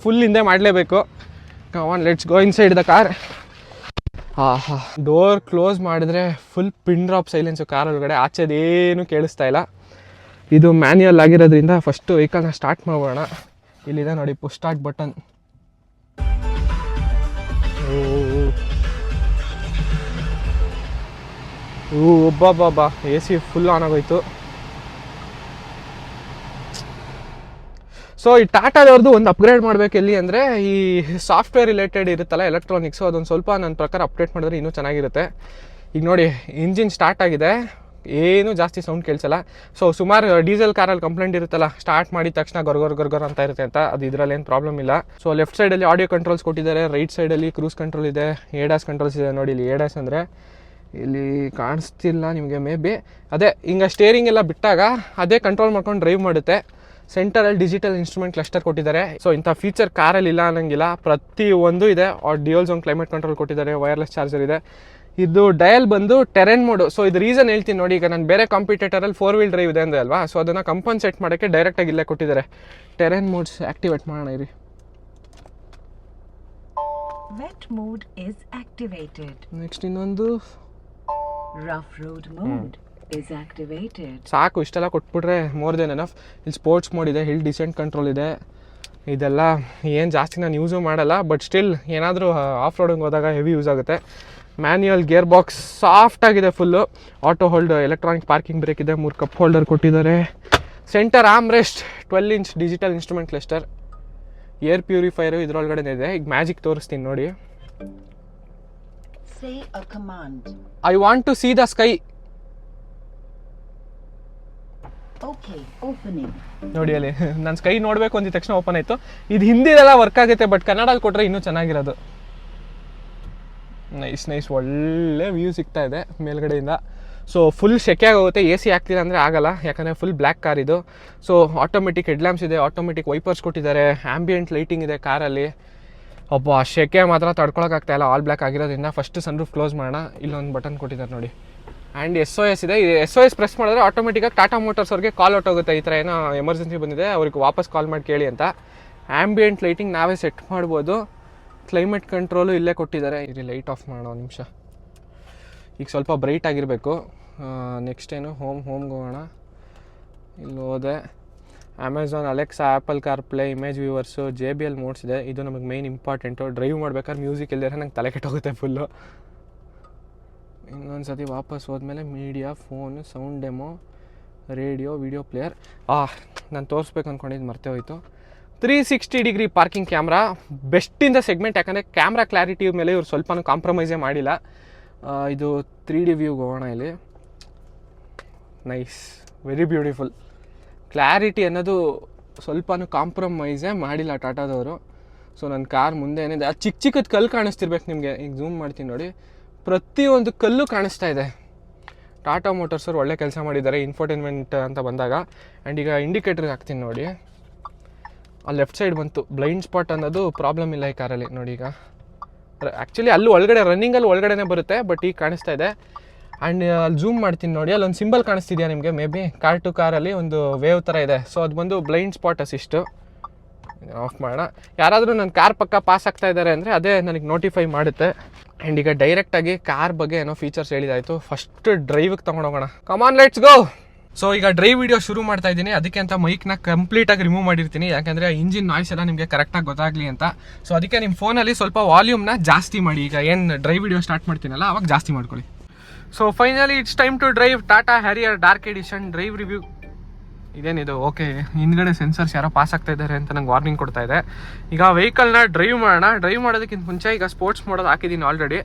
ಫುಲ್ ಹಿಂದೆ ಮಾಡಲೇಬೇಕು. On let's go inside the car. Door close ಮಾಡಿದ್ರೆ ಫುಲ್ ಪಿನ್ ಡ್ರಾಪ್ ಸೈಲೆನ್ಸು ಕಾರೊಳಗಡೆ. ಆಚೆದೇನು ಕೇಳಿಸ್ತಾ ಇಲ್ಲ. ಇದು ಮ್ಯಾನ್ಯಲ್ ಆಗಿರೋದ್ರಿಂದ ಫಸ್ಟು ವೆಹಿಕಲ್ನ ಸ್ಟಾರ್ಟ್ ಮಾಡೋಣ. ಇಲ್ಲಿದೆ ನೋಡಿ ಪುಷ್ ಸ್ಟಾರ್ಟ್ ಬಟನ್. ಒಬ್ಬ AC ಫುಲ್ ಆನ್ ಆಗೋಯ್ತು. ಸೊ ಈ ಟಾಟಾದವ್ರದ್ದು ಒಂದು ಅಪ್ಗ್ರೇಡ್ ಮಾಡಬೇಕು ಎಲ್ಲಿ ಅಂದರೆ, ಈ ಸಾಫ್ಟ್ವೇರ್ ರಿಲೇಟೆಡ್ ಇರುತ್ತಲ್ಲ ಎಲೆಕ್ಟ್ರಾನಿಕ್ಸು, ಅದೊಂದು ಸ್ವಲ್ಪ ನನ್ನ ಪ್ರಕಾರ ಅಪ್ಡೇಟ್ ಮಾಡಿದ್ರೆ ಇನ್ನೂ ಚೆನ್ನಾಗಿರುತ್ತೆ. ಈಗ ನೋಡಿ ಇಂಜಿನ್ ಸ್ಟಾರ್ಟ್ ಆಗಿದೆ, ಏನೂ ಜಾಸ್ತಿ ಸೌಂಡ್ ಕೇಳಿಸಲ್ಲ. ಸೊ ಸುಮಾರು ಡೀಸೆಲ್ ಕಾರಲ್ಲಿ ಕಂಪ್ಲೇಂಟ್ ಇರುತ್ತಲ್ಲ, ಸ್ಟಾರ್ಟ್ ಮಾಡಿದ ತಕ್ಷಣ ಗೊರ್ಗೊರ್ ಅಂತ ಇರುತ್ತೆ ಅಂತ. ಅದು ಇದರಲ್ಲಿ ಏನು ಪ್ರಾಬ್ಲಮ್ ಇಲ್ಲ. ಸೊ ಲೆಫ್ಟ್ ಸೈಡಲ್ಲಿ ಆಡಿಯೋ ಕಂಟ್ರೋಲ್ಸ್ ಕೊಟ್ಟಿದ್ದಾರೆ, ರೈಟ್ ಸೈಡಲ್ಲಿ ಕ್ರೂಸ್ ಕಂಟ್ರೋಲ್ ಇದೆ, ADAS ಕಂಟ್ರೋಲ್ಸ್ ಇದೆ ನೋಡಿ. ಇಲ್ಲಿ ADAS ಅಂದರೆ ಇಲ್ಲಿ ಕಾಣಿಸ್ತಿಲ್ಲ ನಿಮಗೆ ಮೇ ಬಿ. ಅದೇ ಹಿಂಗೆ ಸ್ಟೇರಿಂಗ್ ಎಲ್ಲ ಬಿಟ್ಟಾಗ ಅದೇ ಕಂಟ್ರೋಲ್ ಮಾಡ್ಕೊಂಡು ಡ್ರೈವ್ ಮಾಡುತ್ತೆ. ಸೆಂಟರಲ್ಲಿ ಡಿಜಿಟಲ್ ಇನ್ಸ್ಟ್ರೂಮೆಂಟ್ ಕ್ಲಸ್ಟರ್ ಕೊಟ್ಟಿದ್ದಾರೆ. ಸೊ ಇಂಥ ಫೀಚರ್ ಕಾರಲ್ಲಿ ಇಲ್ಲ ಅನ್ನೋಂಗಿಲ್ಲ, ಪ್ರತಿಯೊಂದು ಇದೆ. ಡ್ಯುಯಲ್ ಝೋನ್ ಕ್ಲೈಮೇಟ್ ಕಂಟ್ರೋಲ್ ಕೊಟ್ಟಿದ್ದಾರೆ, ವೈರ್ಲೆಸ್ ಚಾರ್ಜರ್ ಇದೆ. ಇದು ಡಯಲ್ ಬಂದು ಟೆರೆನ್ ಮೋಡು. ಸೊ ಇದು ರೀಸನ್ ಹೇಳ್ತೀನಿ ನೋಡಿ. ಈಗ ನಾನು ಬೇರೆ ಕಾಂಪಿಟೇಟರಲ್ಲಿ 4 ವೀಲ್ ಡ್ರೈವ್ ಇದೆ ಅಂದೆ ಅಲ್ವಾ, ಸೊ ಅದನ್ನು ಕಂಪನ್ಸೇಟ್ ಮಾಡೋಕ್ಕೆ ಡೈರೆಕ್ಟಾಗಿ ಇಲ್ಲೇ ಕೊಟ್ಟಿದ್ದಾರೆ. ಟೆರೆನ್ ಮೋಡ್ಸ್ ಆ್ಯಕ್ಟಿವೇಟ್ ಮಾಡೋಣ ಇರಿ. Wet mode is activated. Next ಇನ್ನೊಂದು rough road mode is activated. ಸಾಕು, ಇಷ್ಟೆಲ್ಲ ಕೊಟ್ಬಿಟ್ರೆ ಮೋರ್ ದೆನ್ ಎನಫ್. ಇಲ್ಲಿ ಸ್ಪೋರ್ಟ್ಸ್ ಮೋಡ್ ಇದೆ, ಹಿಲ್ ಡಿಸೆಂಟ್ ಕಂಟ್ರೋಲ್ ಇದೆ. ಇದೆಲ್ಲ ಏನು ಜಾಸ್ತಿ ನಾನು ಯೂಸು ಮಾಡಲ್ಲ, ಬಟ್ ಸ್ಟಿಲ್ ಏನಾದರೂ ಆಫ್ ರೋಡಿಂಗ್ ಹೋದಾಗ ಹೆವಿ ಯೂಸ್ ಆಗುತ್ತೆ. ಮ್ಯಾನ್ಯುಯಲ್ ಗೇರ್ ಬಾಕ್ಸ್ ಸಾಫ್ಟ್ ಆಗಿದೆ full. Auto hold, electronic parking brake ಇದೆ, 3 ಕಪ್ ಹೋಲ್ಡರ್ ಕೊಟ್ಟಿದ್ದಾರೆ. Centre arm rest, 12 inch digital instrument cluster. Air purifier ಇದರೊಳಗಡೆ ಇದೆ. ಈಗ ಮ್ಯಾಜಿಕ್ ತೋರಿಸ್ತೀನಿ ನೋಡಿ. Say a command. I want to see the sky. Okay, opening. ನೋಡಿ ಅಲ್ಲಿ ನಾನು ಸ್ಕೈ ನೋಡಬೇಕು ಅಂದಿದ ತಕ್ಷಣ ಓಪನ್ ಆಯಿತು. ಇದು ಹಿಂದಿದೆಲ್ಲ ವರ್ಕ್ ಆಗುತ್ತೆ, ಬಟ್ ಕನ್ನಡಲ್ಲಿ ಕೊಟ್ಟರೆ ಇನ್ನೂ ಚೆನ್ನಾಗಿರೋದು. ನೈಸ್ ಒಳ್ಳೆ ವ್ಯೂ ಸಿಗ್ತಾ ಇದೆ ಮೇಲ್ಗಡೆಯಿಂದ. ಸೊ ಫುಲ್ ಸೆಕೆ ಆಗೋಗುತ್ತೆ. AC ಆಗ್ತಿಲ್ಲ ಅಂದರೆ ಆಗಲ್ಲ, ಯಾಕಂದರೆ ಫುಲ್ ಬ್ಲ್ಯಾಕ್ ಕಾರ್ ಇದು. ಸೊ ಆಟೋಮೆಟಿಕ್ ಹೆಡ್ಲ್ಯಾಂಪ್ಸ್ ಇದೆ, ಆಟೋಮೆಟಿಕ್ ವೈಪರ್ಸ್ ಕೊಟ್ಟಿದ್ದಾರೆ, ಆ್ಯಂಬಿಯೆಂಟ್ ಲೈಟಿಂಗ್ ಇದೆ ಕಾರಲ್ಲಿ. ಒಬ್ಬ ಶೆಕೆ ಮಾತ್ರ ತಡ್ಕೊಳಕ್ಕಾಗ್ತಾಯಿಲ್ಲ ಆಲ್ ಬ್ಲ್ಯಾಕ್ ಆಗಿರೋದ್ರಿಂದ. ಫಸ್ಟ್ ಸನ್ ರೂಫ್ ಕ್ಲೋಸ್ ಮಾಡೋಣ. ಇಲ್ಲೊಂದು ಬಟನ್ ಕೊಟ್ಟಿದ್ದಾರೆ ನೋಡಿ. ಆ್ಯಂಡ್ SOS ಇದೆ. SOS ಪ್ರೆಸ್ ಮಾಡಿದ್ರೆ ಆಟೋಮೆಟಿಕಾಗಿ ಟಾಟಾ ಮೋಟರ್ಸ್ ಅವ್ರಿಗೆ ಕಾಲ್ ಔಟ್ ಆಗುತ್ತೆ. ಈ ಥರ ಏನೋ ಎಮರ್ಜೆನ್ಸಿ ಬಂದಿದೆ, ಅವ್ರಿಗೆ ವಾಪಸ್ ಕಾಲ್ ಮಾಡಿ ಕೇಳಿ ಅಂತ. ಆ್ಯಂಬಿಯೆಂಟ್ ಲೈಟಿಂಗ್ ನಾವೇ ಸೆಟ್ ಮಾಡ್ಬೋದು. ಕ್ಲೈಮೇಟ್ ಕಂಟ್ರೋಲು ಇಲ್ಲೇ ಕೊಟ್ಟಿದ್ದಾರೆ. ಇಲ್ಲಿ ಲೈಟ್ ಆಫ್ ಮಾಡೋಣ ಒಂದು ನಿಮಿಷ. ಈಗ ಸ್ವಲ್ಪ ಬ್ರೈಟ್ ಆಗಿರಬೇಕು. ನೆಕ್ಸ್ಟ್ ಏನು ಹೋಮ್ಗೆ ಹೋಗೋಣ. ಇಲ್ಲಿ ಹೋದೆ. Amazon Alexa, apple car play, image viewers, JBL modes ಇದೆ. ಇದು ನಮಗೆ ಮೇಯ್ನ್ ಇಂಪಾರ್ಟೆಂಟು. ಡ್ರೈವ್ ಮಾಡ್ಬೇಕಾದ್ರೆ ಮ್ಯೂಸಿಕ್ ಇಲ್ಲದೆ ನಂಗೆ ತಲೆ ಕೆಟ್ಟೋಗುತ್ತೆ ಫುಲ್ಲು. ಇನ್ನೊಂದು ಸತಿ ವಾಪಸ್ ಹೋದ್ಮೇಲೆ media, phone, sound demo, radio, video player. ನಾನು ತೋರಿಸ್ಬೇಕು ಅಂದ್ಕೊಂಡಿದ್ದು ಮರ್ತೇ ಹೋಯಿತು. 360 ಡಿಗ್ರಿ ಪಾರ್ಕಿಂಗ್ ಕ್ಯಾಮ್ರಾ, ಬೆಸ್ಟಿಂದ ಸೆಗ್ಮೆಂಟ್. ಯಾಕಂದರೆ ಕ್ಯಾಮ್ರಾ ಕ್ಲಾರಿಟಿ ಮೇಲೆ ಇವ್ರು ಸ್ವಲ್ಪನೂ ಕಾಂಪ್ರಮೈಸೇ ಮಾಡಿಲ್ಲ. ಇದು 3D ವ್ಯೂಗೆ ಹೋಗೋಣ. ಇಲ್ಲಿ ನೈಸ್, ವೆರಿ ಬ್ಯೂಟಿಫುಲ್. ಕ್ಲಾರಿಟಿ ಅನ್ನೋದು ಸ್ವಲ್ಪನೂ ಕಾಂಪ್ರಮೈಸೇ ಮಾಡಿಲ್ಲ ಟಾಟಾದವರು. ಸೊ ನನ್ನ ಕಾರ್ ಮುಂದೆ ಏನಿದೆ, ಅದು ಚಿಕ್ಕ ಚಿಕ್ಕದು ಕಲ್ಲು ಕಾಣಿಸ್ತಿರ್ಬೇಕು ನಿಮಗೆ. ಈಗ ಝೂಮ್ ಮಾಡ್ತೀನಿ ನೋಡಿ, ಪ್ರತಿಯೊಂದು ಕಲ್ಲು ಕಾಣಿಸ್ತಾ ಇದೆ. ಟಾಟಾ ಮೋಟರ್ಸ್ ಅವ್ರು ಒಳ್ಳೆ ಕೆಲಸ ಮಾಡಿದ್ದಾರೆ ಇನ್ಫೋಟೈನ್ಮೆಂಟ್ ಅಂತ ಬಂದಾಗ. ಆ್ಯಂಡ್ ಈಗ ಇಂಡಿಕೇಟ್ರಿಗೆ ಹಾಕ್ತೀನಿ ನೋಡಿ, ಆ ಲೆಫ್ಟ್ ಸೈಡ್ ಬಂತು. ಬ್ಲೈಂಡ್ ಸ್ಪಾಟ್ ಅನ್ನೋದು ಪ್ರಾಬ್ಲಮ್ ಇಲ್ಲ ಈ ಕಾರಲ್ಲಿ ನೋಡಿ. ಈಗ ಆ್ಯಕ್ಚುಲಿ ಅಲ್ಲಿ ಒಳಗಡೆ ರನ್ನಿಂಗಲ್ಲಿ ಒಳಗಡೆ ಬರುತ್ತೆ, ಬಟ್ ಈಗ ಕಾಣಿಸ್ತಾ ಇದೆ. ಆ್ಯಂಡ್ ಅಲ್ಲಿ ಝೂಮ್ ಮಾಡ್ತೀನಿ ನೋಡಿ, ಅಲ್ಲೊಂದು ಸಿಂಬಲ್ ಕಾಣಿಸ್ತಿದೆಯಾ ನಿಮಗೆ? ಮೇ ಬಿ ಕಾರ್ ಟು ಕಾರಲ್ಲಿ ಒಂದು ವೇವ್ ಥರ ಇದೆ. ಸೊ ಅದು ಬಂದು ಬ್ಲೈಂಡ್ ಸ್ಪಾಟ್ ಅಸಿಸ್ಟು. ಆಫ್ ಮಾಡೋಣ. ಯಾರಾದರೂ ನನ್ನ ಕಾರ್ ಪಕ್ಕ ಪಾಸ್ ಆಗ್ತಾ ಇದ್ದಾರೆ ಅಂದರೆ ಅದೇ ನನಗೆ ನೋಟಿಫೈ ಮಾಡುತ್ತೆ. ಆ್ಯಂಡ್ ಈಗ ಡೈರೆಕ್ಟಾಗಿ ಕಾರ್ ಬಗ್ಗೆ ಏನೋ ಫೀಚರ್ಸ್ ಹೇಳಿದಾಯಿತು. ಫಸ್ಟ್ ಡ್ರೈವಿಗೆ ತೊಗೊಂಡೋಗೋಣ. Come on, let's go. ಸೊ ಈಗ ಡ್ರೈವ್ ವಿಡಿಯೋ ಶುರು ಮಾಡ್ತಾ ಇದ್ದೀನಿ. ಅದಕ್ಕೆ ಅಂತ ಮೈಕ್ನ ಕಂಪ್ಲೀಟಾಗಿ ರಿಮೂವ್ ಮಾಡಿರ್ತೀನಿ, ಯಾಕಂದರೆ ಇಂಜಿನ್ ನಾಯ್ಸ್ ಎಲ್ಲ ನಿಮಗೆ ಕರೆಕ್ಟಾಗಿ ಗೊತ್ತಾಗಲಿ ಅಂತ. ಸೊ ಅದಕ್ಕೆ ನಿಮ್ಮ ಫೋನಲ್ಲಿ ಸ್ವಲ್ಪ ವಾಲ್ಯೂಮ್ನ ಜಾಸ್ತಿ ಮಾಡಿ. ಈಗ ಏನು ಡ್ರೈವ್ ವಿಡಿಯೋ ಸ್ಟಾರ್ಟ್ ಮಾಡ್ತೀನಲ್ಲ ಅವಾಗ ಜಾಸ್ತಿ ಮಾಡ್ಕೊಳ್ಳಿ. So finally it's time to drive Tata Harrier dark edition drive review. ಇದೇನಿದು? ಓಕೆ, ಹಿಂದ್ಗಡೆ ಸೆನ್ಸರ್ಸ್ ಯಾರೋ ಪಾಸ್ ಆಗ್ತಾ ಇದ್ದಾರೆ ಅಂತ ನಂಗೆ ವಾರ್ನಿಂಗ್ ಕೊಡ್ತಾ ಇದೆ. ಈಗ ವೆಹಿಕಲ್ನ ಡ್ರೈವ್ ಮಾಡೋಣ. ಡ್ರೈವ್ ಮಾಡೋದಕ್ಕಿಂತ ಮುಂಚೆ ಈಗ ಸ್ಪೋರ್ಟ್ಸ್ ಮೋಡಲ್ಲಿ ಹಾಕಿದ್ದೀನಿ ಆಲ್ರೆಡಿ.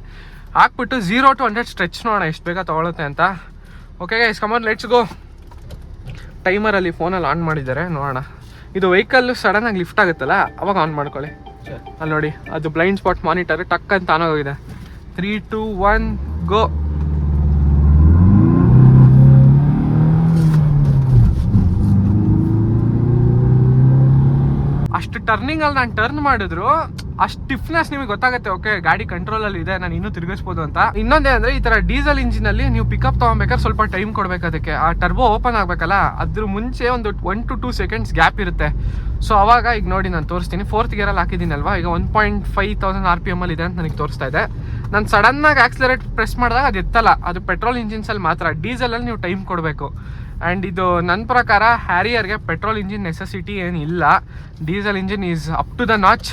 ಹಾಕ್ಬಿಟ್ಟು 0 to 100 ಸ್ಟ್ರೆಚ್ ನೋಡೋಣ ಎಷ್ಟು ಬೇಗ ತೊಗೊಳುತ್ತೆ ಅಂತ. Okay guys, come on let's go. ಟೈಮರಲ್ಲಿ ಫೋನಲ್ಲಿ ಆನ್ ಮಾಡಿದ್ದಾರೆ, ನೋಡೋಣ. ಇದು ವೆಹಿಕಲ್ ಸಡನ್ನಾಗಿ ಲಿಫ್ಟ್ ಆಗುತ್ತಲ್ಲ ಅವಾಗ ಆನ್ ಮಾಡ್ಕೊಳ್ಳಿ. ಅಲ್ಲಿ ನೋಡಿ, ಅದು ಬ್ಲೈಂಡ್ ಸ್ಪಾಟ್ ಮಾನಿಟರ್ ಟಕ್ ಅಂತ ಆನ್ ಆಗೋಗಿದೆ. 3, 2, 1 ಗೋ. ಅಷ್ಟು ಟರ್ನಿಂಗಲ್ಲಿ ನಾನು ಟರ್ನ್ ಮಾಡಿದ್ರು ಅಷ್ಟು ಸ್ಟಿಫ್ನೆಸ್ ನಿಮಗೆ ಗೊತ್ತಾಗುತ್ತೆ. ಓಕೆ, ಗಾಡಿ ಕಂಟ್ರೋಲಲ್ಲಿ ಇದೆ, ನಾನು ಇನ್ನೂ ತಿರುಗಿಸ್ಬೋದು ಅಂತ. ಇನ್ನೊಂದೇನಂದರೆ, ಈ ಥರ ಡೀಸೆಲ್ ಇಂಜಿನಲ್ಲಿ ನೀವು ಪಿಕಪ್ ತೊಗೊಬೇಕಾದ್ರೆ ಸ್ವಲ್ಪ ಟೈಮ್ ಕೊಡಬೇಕು ಅದಕ್ಕೆ. ಆ ಟರ್ಬೋ ಓಪನ್ ಆಗಬೇಕಲ್ಲ, ಅದ್ರ ಮುಂಚೆ ಒಂದು 1 to 2 seconds ಗ್ಯಾಪ್ ಇರುತ್ತೆ. ಸೊ ಅವಾಗ ಈಗ ನೋಡಿ ನಾನು ತೋರಿಸ್ತೀನಿ. 4th ಗೇರಲ್ಲಿ ಹಾಕಿದ್ದೀನಲ್ವಾ, ಈಗ 1.5,000 RPM ಇದೆ ಅಂತ ನನಗೆ ತೋರಿಸ್ತಾ ಇದೆ. ನಾನು ಸಡನ್ನಾಗಿ ಆಕ್ಸಿಲರೇಟ್ ಪ್ರೆಸ್ ಮಾಡಿದಾಗ ಅದು ಎತ್ತಲ್ಲ. ಅದು ಪೆಟ್ರೋಲ್ ಇಂಜಿನ್ಸಲ್ಲಿ ಮಾತ್ರ. ಡೀಸೆಲಲ್ಲಿ ನೀವು ಟೈಮ್ ಕೊಡಬೇಕು. ಆ್ಯಂಡ್ ಇದು ನನ್ನ ಪ್ರಕಾರ ಹ್ಯಾರಿಯರ್ಗೆ ಪೆಟ್ರೋಲ್ ಇಂಜಿನ್ ನೆಸೆಸಿಟಿ ಏನಿಲ್ಲ. Diesel engine is up to the notch.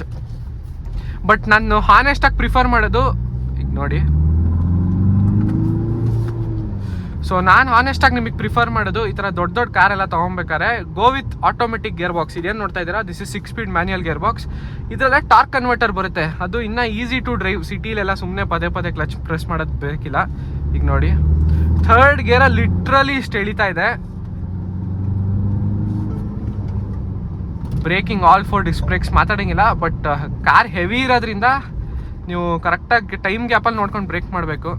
But ನಾನು ಹಾನೆಸ್ಟಾಗಿ ಪ್ರಿಫರ್ ಮಾಡೋದು ಈಗ ನೋಡಿ. ಸೊ ನಾನು ಹಾನೆಸ್ಟಾಗಿ ನಿಮಗೆ ಪ್ರಿಫರ್ ಮಾಡೋದು ಈ ಥರ ದೊಡ್ಡ ದೊಡ್ಡ ಕಾರೆಲ್ಲ ತೊಗೊಬೇಕಾರೆ go with automatic gear box. ಇದೇನು ನೋಡ್ತಾ ಇದ್ದೀರಾ, this is 6 speed manual gear box. ಇದರಲ್ಲೇ ಟಾರ್ಕ್ ಕನ್ವರ್ಟರ್ ಬರುತ್ತೆ. ಅದು ಇನ್ನೂ ಈಸಿ ಟು ಡ್ರೈವ್. ಸಿಟಿಲೆಲ್ಲ ಸುಮ್ಮನೆ ಪದೇ ಪದೇ ಕ್ಲಚ್ ಪ್ರೆಸ್ ಮಾಡೋದು ಬೇಕಿಲ್ಲ. ಈಗ ನೋಡಿ, 3rd ಗೇರಲ್ಲಿ ಲಿಟ್ರಲಿ ಇಷ್ಟು ಎಳಿತಾ ಇದೆ. ಬ್ರೇಕಿಂಗ್ ಆಲ್ 4 disc brakes ಮಾತಾಡೋಂಗಿಲ್ಲ. ಬಟ್ ಕಾರ್ ಹೆವಿ ಇರೋದ್ರಿಂದ ನೀವು ಕರೆಕ್ಟಾಗಿ ಟೈಮ್ ಗ್ಯಾಪಲ್ಲಿ ನೋಡ್ಕೊಂಡು ಬ್ರೇಕ್ ಮಾಡಬೇಕು.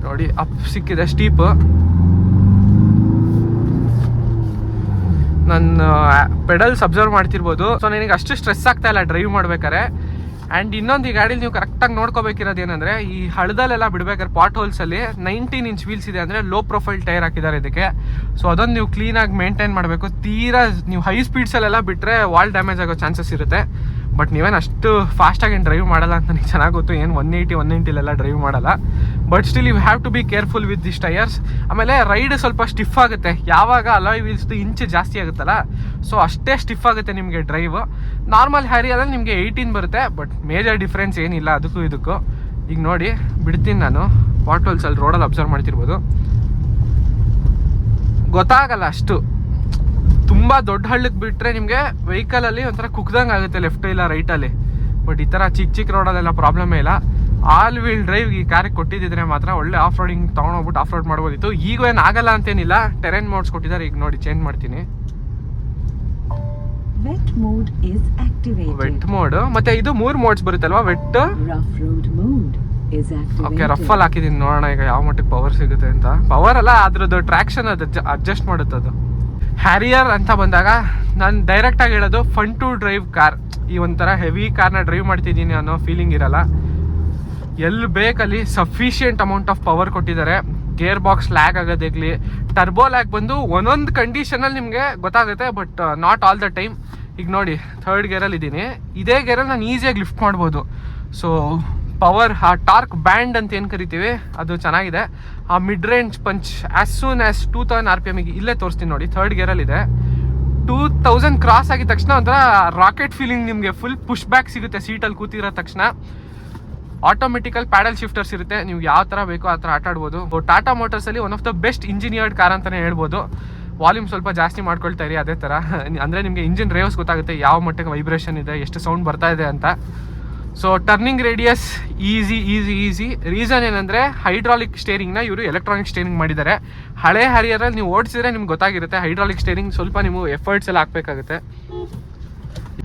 ನೋಡಿ, ಅಪ್ ಸಿಕ್ಕಿದೆ ಸ್ಟೀಪ್. ನನ್ನ ಪೆಡಲ್ಸ್ ಅಬ್ಸರ್ವ್ ಮಾಡ್ತಿರ್ಬೋದು. ಸೊ ನನಗೆ ಅಷ್ಟು ಸ್ಟ್ರೆಸ್ ಆಗ್ತಾ ಇಲ್ಲ ಡ್ರೈವ್ ಮಾಡ್ಬೇಕಾರೆ. ಆ್ಯಂಡ್ ಇನ್ನೊಂದು, ಈ ಗಾಡೀಲಿ ನೀವು ಕರೆಕ್ಟಾಗಿ ನೋಡ್ಕೋಬೇಕಿರೋದು ಏನಂದರೆ, ಈ ಹಳದಲ್ಲೆಲ್ಲ ಬಿಡ್ಬೇಕಾದ್ರೆ ಪಾಟ್ ಹೋಲ್ಸಲ್ಲಿ 19 inch ವೀಲ್ಸ್ ಇದೆ. ಅಂದರೆ ಲೋ ಪ್ರೊಫೈಲ್ ಟೈರ್ ಹಾಕಿದ್ದಾರೆ ಇದಕ್ಕೆ. ಸೊ ಅದೊಂದು ನೀವು ಕ್ಲೀನಾಗಿ ಮೇಂಟೈನ್ ಮಾಡಬೇಕು. ತೀರಾ ನೀವು ಹೈ ಸ್ಪೀಡ್ಸಲ್ಲೆಲ್ಲ ಬಿಟ್ಟರೆ ವಾಲ್ ಡ್ಯಾಮೇಜ್ ಆಗೋ ಚಾನ್ಸಸ್ ಇರುತ್ತೆ. ಬಟ್ ನೀವೇನು ಅಷ್ಟು ಫಾಸ್ಟಾಗಿ ಡ್ರೈವ್ ಮಾಡಲ್ಲ ಅಂತ ನನಗೆ ಚೆನ್ನಾಗಿ ಗೊತ್ತು. ಏನು 180-190 ಡ್ರೈವ್ ಮಾಡಲ್ಲ. But still you have to be careful with this tyres. ಆಮೇಲೆ ರೈಡ್ ಸ್ವಲ್ಪ ಸ್ಟಿಫ್ ಆಗುತ್ತೆ ಯಾವಾಗ ಅಲಾಯ್ ವೀಲ್ಸ್ದು ಇಂಚ್ ಜಾಸ್ತಿ ಆಗುತ್ತಲ್ಲ. ಸೊ ಅಷ್ಟೇ ಸ್ಟಿಫ್ ಆಗುತ್ತೆ ನಿಮಗೆ ಡ್ರೈವ್. ನಾರ್ಮಲ್ ಹ್ಯಾರಿಯರಲ್ಲಿ ನಿಮಗೆ 18 ಬರುತ್ತೆ. ಬಟ್ ಮೇಜರ್ ಡಿಫ್ರೆನ್ಸ್ ಏನಿಲ್ಲ ಅದಕ್ಕೂ ಇದಕ್ಕೂ. ಈಗ ನೋಡಿ, ಬಿಡ್ತೀನಿ ನಾನು. ಪಾಟ್ಹೋಲ್ಸಲ್ಲಿ ರೋಡಲ್ಲಿ ಅಬ್ಸರ್ವ್ ಮಾಡ್ತಿರ್ಬೋದು, ಗೊತ್ತಾಗಲ್ಲ ಅಷ್ಟು. ತುಂಬ ದೊಡ್ಡ ಹಳ್ಳಕ್ಕೆ ಬಿಟ್ಟರೆ ನಿಮಗೆ ವೆಹಿಕಲಲ್ಲಿ ಒಂಥರ ಕುಕ್ದಂಗೆ ಆಗುತ್ತೆ ಲೆಫ್ಟ್ ಇಲ್ಲ ರೈಟಲ್ಲಿ. ಬಟ್ ಈ ಥರ ಚಿಕ್ಕ ಚಿಕ್ಕ ರೋಡಲ್ಲೆಲ್ಲ ಪ್ರಾಬ್ಲಮೇ ಇಲ್ಲ. ಆಲ್ ವೀಲ್ ಡ್ರೈವ್ ಈ ಕಾರಿಗೆ ಕೊಟ್ಟಿದ್ದರೆ ಮಾತ್ರ ಒಳ್ಳೆ ಆಫ್ ರೋಡಿಂಗ್ ತೊಗೊಂಡೋಗ್ಬಿಟ್ಟು ಆಫ್ ರೋಡ್ ಮಾಡ್ಬೋದಿತ್ತು. ಈಗ ಏನು ಆಗಲ್ಲ ಅಂತೇನಿಲ್ಲ, ಟೆರೆನ್ ಮೋಡ್ಸ್ ಕೊಟ್ಟಿದ್ದಾರೆ. ಈಗ ನೋಡಿ, ಚೇಂಜ್ ಮಾಡ್ತೀನಿ. Wet mode is activated. Wet mode, ಮತ್ತೆ ಇದು 3 ಮೋಡ್ಸ್ ಬರುತ್ತಲ್ವಾ, wet, Rough road mode is activated. Okay, ರಫಲ್ಲಿ ಹಾಕಿದ್ದೀನಿ. ನೋಡೋಣ ಈಗ ಯಾವ ಮಟ್ಟಿಗೆ ಪವರ್ ಸಿಗುತ್ತೆ ಅಂತ. ಪವರ್ ಅಲ್ಲ, ಅದ್ರದ್ದು ಟ್ರ್ಯಾಕ್ಷನ್ ಅದು ಅಡ್ಜಸ್ಟ್ ಮಾಡುತ್ತೆ ಅದು. ಹ್ಯಾರಿಯರ್ ಅಂತ ಬಂದಾಗ ನಾನು ಡೈರೆಕ್ಟಾಗಿ ಹೇಳೋದು ಫನ್ ಟು ಡ್ರೈವ್ ಕಾರ್. ಈ ಒಂಥರ ಹೆವಿ ಕಾರ್ನ ಡ್ರೈವ್ ಮಾಡ್ತಿದ್ದೀನಿ ಅನ್ನೋ ಫೀಲಿಂಗ್ ಇರಲ್ಲ. ಎಲ್ಲಿ ಬೇಕಲ್ಲಿ ಸಫಿಷಿಯೆಂಟ್ ಅಮೌಂಟ್ ಆಫ್ ಪವರ್ ಕೊಟ್ಟಿದ್ದಾರೆ. ಗೇರ್ ಬಾಕ್ಸ್ ಲ್ಯಾಗ್ ಆಗೋದಾಗಲಿ, ಟರ್ಬೋ ಲ್ಯಾಗ್ ಬಂದು ಒಂದೊಂದು ಕಂಡೀಷನಲ್ಲಿ ನಿಮಗೆ ಗೊತ್ತಾಗುತ್ತೆ. But not all the time. ಈಗ ನೋಡಿ, 3rd ಗೇರಲ್ಲಿ ಇದ್ದೀನಿ. ಇದೇ ಗೇರಲ್ಲಿ ನಾನು ಈಸಿಯಾಗಿ ಲಿಫ್ಟ್ ಮಾಡ್ಬೋದು. ಸೊ ಪವರ್, ಆ ಟಾರ್ಕ್ ಬ್ಯಾಂಡ್ ಅಂತ ಏನು ಕರಿತೀವಿ, ಅದು ಚೆನ್ನಾಗಿದೆ. ಆ mid range punch as soon as 2000 RPM ಇಲ್ಲೇ ತೋರಿಸ್ತೀನಿ ನೋಡಿ. 3rd ಗೇರಲ್ಲಿದೆ. 2000 ಕ್ರಾಸ್ ಆಗಿದ ತಕ್ಷಣ ಒಂಥರ ರಾಕೆಟ್ ಫೀಲಿಂಗ್, ನಿಮಗೆ ಫುಲ್ ಪುಷ್ ಬ್ಯಾಕ್ ಸಿಗುತ್ತೆ ಸೀಟಲ್ಲಿ ಕೂತಿರೋ ತಕ್ಷಣ. ಆಟೋಮೆಟಿಕಲ್ ಪ್ಯಾಡಲ್ ಶಿಫ್ಟರ್ಸ್ ಇರುತ್ತೆ, ನೀವು ಯಾವ ಥರ ಬೇಕೋ ಆ ಥರ ಆಟ ಆಡ್ಬೋದು. ಟಾಟಾ ಮೋಟರ್ಸಲ್ಲಿ one of the best engineered car ಅಂತಲೇ ಹೇಳ್ಬೋದು. ವಾಲ್ಯೂಮ್ ಸ್ವಲ್ಪ ಜಾಸ್ತಿ ಮಾಡ್ಕೊಳ್ತಾ ಇರಿ, ಅದೇ ಥರ ಅಂದರೆ ನಿಮಗೆ ಇಂಜಿನ್ ರೇವ್ಸ್ ಗೊತ್ತಾಗುತ್ತೆ, ಯಾವ ಮಟ್ಟಕ್ಕೆ ವೈಬ್ರೇಷನ್ ಇದೆ, ಎಷ್ಟು ಸೌಂಡ್ ಬರ್ತಾ ಇದೆ ಅಂತ. So turning radius easy. Reason ಏನಂದರೆ ಹೈಡ್ರಾಲಿಕ್ ಸ್ಟೇರಿಂಗ್ನ ಇವರು ಎಲೆಕ್ಟ್ರಾನಿಕ್ ಸ್ಟೇರಿಂಗ್ ಮಾಡಿದ್ದಾರೆ. ಹಳೆ ಹ್ಯಾರಿಯರಲ್ಲಿ ನೀವು ಓಡಿಸಿದ್ರೆ ನಿಮ್ಗೆ ಗೊತ್ತಾಗಿರುತ್ತೆ, ಹೈಡ್ರಾಲಿಕ್ ಸ್ಟೇರಿಂಗ್ ಸ್ವಲ್ಪ ನೀವು ಎಫರ್ಟ್ಸ್ ಎಲ್ಲ ಹಾಕಬೇಕಾಗುತ್ತೆ.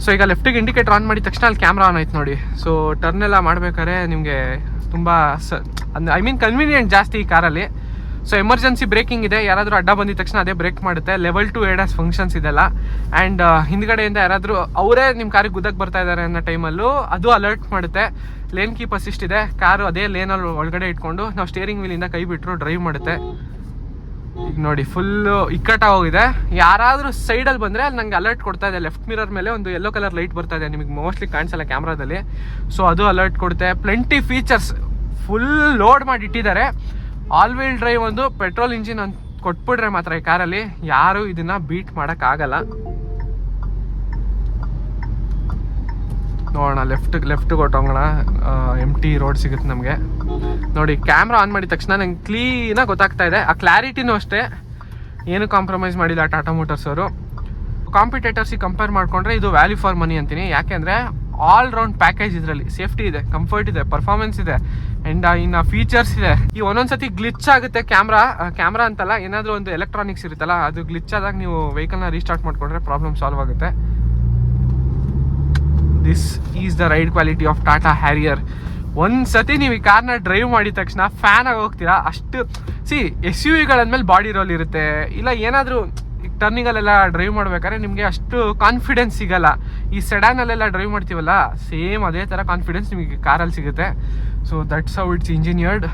ಸೊ ಈಗ ಲೆಫ್ಟಿಗೆ ಇಂಡಿಕೇಟರ್ ಆನ್ ಮಾಡಿದ ತಕ್ಷಣ ಅಲ್ಲಿ ಕ್ಯಾಮ್ರಾ ಆನ್ ಆಯ್ತು ನೋಡಿ. ಸೊ ಟರ್ನ್ ಎಲ್ಲ ಮಾಡ್ಬೇಕಾದ್ರೆ ನಿಮಗೆ ತುಂಬ ಕನ್ವೀನಿಯೆಂಟ್ ಜಾಸ್ತಿ ಈ ಕಾರಲ್ಲಿ. ಸೊ ಎಮರ್ಜೆನ್ಸಿ ಬ್ರೇಕಿಂಗ್ ಇದೆ, ಯಾರಾದರೂ ಅಡ್ಡ ಬಂದಿದ ತಕ್ಷಣ ಅದೇ ಬ್ರೇಕ್ ಮಾಡುತ್ತೆ. ಲೆವೆಲ್ 2 ADAS ಫಂಕ್ಷನ್ಸ್ ಇದೆಲ್ಲ. ಆ್ಯಂಡ್ ಹಿಂದ್ಗಡೆಯಿಂದ ಯಾರಾದರೂ ಅವರೇ ನಿಮ್ಮ ಕಾರಿಗೆ ಗುದ್ದಕ್ಕೆ ಬರ್ತಾ ಇದ್ದಾರೆ ಅನ್ನೋ ಟೈಮಲ್ಲೂ ಅದು ಅಲರ್ಟ್ ಮಾಡುತ್ತೆ. ಲೇನ್ ಕೀಪ್ ಅಸಿಸ್ಟ್ ಇದೆ, ಕಾರು ಅದೇ ಲೇನಲ್ಲಿ ಒಳಗಡೆ ಇಟ್ಕೊಂಡು ನಾವು ಸ್ಟೇರಿಂಗ್ ವೀಲಿಂದ ಕೈ ಬಿಟ್ಟರು ಡ್ರೈವ್ ಮಾಡುತ್ತೆ. ಈಗ ನೋಡಿ ಫುಲ್ಲು ಇಕ್ಕಟ್ಟಾಗೋಗಿದೆ. ಯಾರಾದರೂ ಸೈಡಲ್ಲಿ ಬಂದರೆ ಅಲ್ಲಿ ನನಗೆ ಅಲರ್ಟ್ ಕೊಡ್ತಾ ಇದೆ. ಲೆಫ್ಟ್ ಮಿರರ್ ಮೇಲೆ ಒಂದು ಯೆಲ್ಲೋ ಕಲರ್ ಲೈಟ್ ಬರ್ತಾ ಇದೆ, ನಿಮಗೆ ಮೋಸ್ಟ್ಲಿ ಕಾಣಿಸಲ್ಲ ಕ್ಯಾಮ್ರಾದಲ್ಲಿ. ಸೊ ಅದು ಅಲರ್ಟ್ ಕೊಡುತ್ತೆ. ಪ್ಲೆಂಟಿ ಫೀಚರ್ಸ್ ಫುಲ್ ಲೋಡ್ ಮಾಡಿ ಇಟ್ಟಿದ್ದಾರೆ. ಆಲ್ ವೀಲ್ ಡ್ರೈವ್ ಒಂದು ಪೆಟ್ರೋಲ್ ಇಂಜಿನ್ ಅಂತ ಕೊಟ್ಬಿಟ್ರೆ ಮಾತ್ರ ಈ ಕಾರಲ್ಲಿ ಯಾರು ಇದನ್ನ ಬೀಟ್ ಮಾಡೋಕ್ಕಾಗಲ್ಲ. ನೋಡೋಣ ಲೆಫ್ಟ್ ಕೊಟ್ಟೋಗೋಣ, ಎಂಟಿ ರೋಡ್ ಸಿಗುತ್ತೆ ನಮಗೆ. ನೋಡಿ ಕ್ಯಾಮ್ರಾ ಆನ್ ಮಾಡಿದ ತಕ್ಷಣ ನಂಗೆ ಕ್ಲೀನಾಗಿ ಗೊತ್ತಾಗ್ತಾ ಇದೆ. ಆ ಕ್ಲಾರಿಟಿನೂ ಅಷ್ಟೇ, ಏನು ಕಾಂಪ್ರಮೈಸ್ ಮಾಡಿಲ್ಲ ಟಾಟಾ ಮೋಟರ್ಸ್ ಅವರು. ಕಾಂಪಿಟೇಟರ್ಸಿಗೆ ಕಂಪೇರ್ ಮಾಡಿಕೊಂಡ್ರೆ ಇದು ವ್ಯಾಲ್ಯೂ ಫಾರ್ ಮನಿ ಅಂತೀನಿ. ಯಾಕೆಂದರೆ ಆಲ್ ರೌಂಡ್ ಪ್ಯಾಕೇಜ್ ಇದರಲ್ಲಿ ಸೇಫ್ಟಿ ಇದೆ, ಕಂಫರ್ಟ್ ಇದೆ, ಪರ್ಫಾರ್ಮೆನ್ಸ್ ಇದೆ, ಆ್ಯಂಡ್ ಇನ್ನು ಫೀಚರ್ಸ್ ಇದೆ. ಈ ಒಂದೊಂದ್ಸತಿ ಗ್ಲಿಚ್ ಆಗುತ್ತೆ ಕ್ಯಾಮ್ರಾ ಅಂತಲ್ಲ, ಏನಾದರೂ ಒಂದು ಎಲೆಕ್ಟ್ರಾನಿಕ್ಸ್ ಇರುತ್ತಲ್ಲ ಅದು ಗ್ಲಿಚ್ ಆದಾಗ ನೀವು ವೆಹಿಕಲ್ನ ರೀಸ್ಟಾರ್ಟ್ ಮಾಡಿಕೊಂಡ್ರೆ ಪ್ರಾಬ್ಲಮ್ ಸಾಲ್ವ್ ಆಗುತ್ತೆ. This is the ride quality of Tata Harrier. ಒಂದ್ಸತಿ ನೀವು ಈ ಕಾರ್ನ ಡ್ರೈವ್ ಮಾಡಿದ ತಕ್ಷಣ ಫ್ಯಾನ್ ಆಗಿ ಹೋಗ್ತೀರಾ. ಅಷ್ಟು SUVಗಳಂದ್ಮೇಲೆ ಬಾಡಿ ರೋಲ್ ಇರುತ್ತೆ, ಇಲ್ಲ ಏನಾದರೂ ಟರ್ನಿಂಗಲ್ಲೆಲ್ಲ ಡ್ರೈವ್ ಮಾಡ್ಬೇಕಾದ್ರೆ ನಿಮಗೆ ಅಷ್ಟು ಕಾನ್ಫಿಡೆನ್ಸ್ ಸಿಗಲ್ಲ. ಈ ಸೆಡಾನಲ್ಲೆಲ್ಲ ಡ್ರೈವ್ ಮಾಡ್ತೀವಲ್ಲ, ಸೇಮ್ ಅದೇ ಥರ ಕಾನ್ಫಿಡೆನ್ಸ್ ನಿಮಗೆ ಕಾರಲ್ಲಿ ಸಿಗುತ್ತೆ. So that's how it's engineered.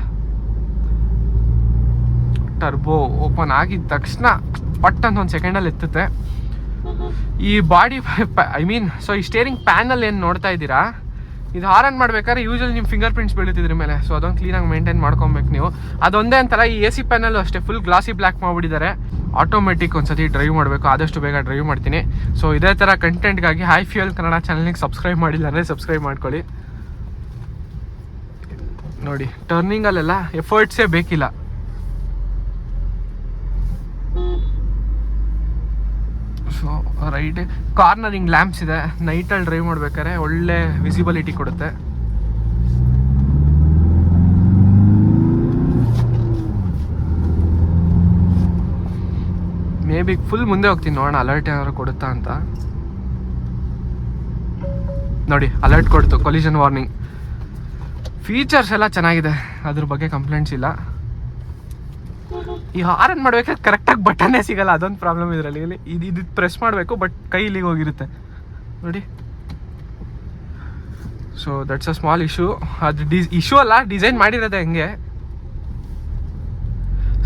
Turbo open ಆಗಿದ ತಕ್ಷಣ ಪಟ್ ಅಂತ ಒಂದು ಸೆಕೆಂಡಲ್ಲಿ ಎತ್ತುತ್ತೆ. ಈ ಬಾಡಿ ಸೊ ಈ ಸ್ಟೇರಿಂಗ್ ಪ್ಯಾನಲ್ ಏನು ನೋಡ್ತಾ ಇದ್ದೀರಾ, ಇದು ಹಾರನ್ ಮಾಡ್ಬೇಕಾದ್ರೆ ಯೂಶಲಿ ನಿಮ್ಮ ಫಿಂಗರ್ ಪ್ರಿಂಟ್ಸ್ ಬೀಳುತ್ತಿದ್ರ ಮೇಲೆ. ಸೊ ಅದೊಂದು ಕ್ಲೀನಾಗಿ ಮೇಂಟೈನ್ ಮಾಡ್ಕೊಬೇಕು ನೀವು. ಅದೊಂದೇ ಅಂತಲ್ಲ, ಈ AC ಪ್ಯಾನಲ್ಲು ಅಷ್ಟೇ ಫುಲ್ ಗ್ಲಾಸಿ ಬ್ಲ್ಯಾಕ್ ಮಾಡಿಬಿಟ್ಟಿದ್ದಾರೆ. ಆಟೋಮೆಟಿಕ್ ಒಂದ್ಸತಿ ಡ್ರೈವ್ ಮಾಡಬೇಕು, ಆದಷ್ಟು ಬೇಗ ಡ್ರೈವ್ ಮಾಡ್ತೀನಿ. ಸೊ ಇದೇ ಥರ ಕಂಟೆಂಟ್ಗಾಗಿ ಹೈ ಫ್ಯೂಯಲ್ ಕನ್ನಡ ಚಾನಲ್ಗೆ ಸಬ್ಸ್ಕ್ರೈಬ್ ಮಾಡಿಲ್ಲ ಅಂದರೆ ಸಬ್ಸ್ಕ್ರೈಬ್ ಮಾಡ್ಕೊಳ್ಳಿ. ನೋಡಿ ಟರ್ನಿಂಗಲ್ಲೆಲ್ಲ ಎಫರ್ಟ್ಸೇ ಬೇಕಿಲ್ಲ. ಸೊ ರೈಟ್ ಕಾರ್ನರಿಂಗ್ ಲ್ಯಾಂಪ್ಸ್ ಇದೆ, ನೈಟಲ್ಲಿ ಡ್ರೈವ್ ಮಾಡ್ಬೇಕಾದ್ರೆ ಒಳ್ಳೆ ವಿಸಿಬಿಲಿಟಿ ಕೊಡುತ್ತೆ. ಮೇ ಬಿ ಫುಲ್ ಮುಂದೆ ಹೋಗ್ತೀನಿ, ನೋಡೋಣ ಅಲರ್ಟ್ ಏನಾದ್ರು ಕೊಡುತ್ತಾ ಅಂತ. ನೋಡಿ ಅಲರ್ಟ್ ಕೊಡ್ತು, ಕೊಲಿಷನ್ ವಾರ್ನಿಂಗ್. ಫೀಚರ್ಸ್ ಎಲ್ಲ ಚೆನ್ನಾಗಿದೆ, ಅದ್ರ ಬಗ್ಗೆ ಕಂಪ್ಲೇಂಟ್ಸ್ ಇಲ್ಲ. ಈ ಹಾರನ್ ಮಾಡ್ಬೇಕಾದ್ರೆ ಕರೆಕ್ಟಾಗಿ ಬಟನ್ನೇ ಸಿಗಲ್ಲ, ಅದೊಂದು ಪ್ರಾಬ್ಲಮ್ ಇದರಲ್ಲಿ. ಇದು ಪ್ರೆಸ್ ಮಾಡಬೇಕು, ಬಟ್ ಕೈ ಇಲ್ಲಿಗೆ ಹೋಗಿರುತ್ತೆ ನೋಡಿ. So that's a small issue. ಅದು ಇಶ್ಯೂ ಅಲ್ಲ, ಡಿಸೈನ್ ಮಾಡಿರೋದೆ ಹಂಗೆ.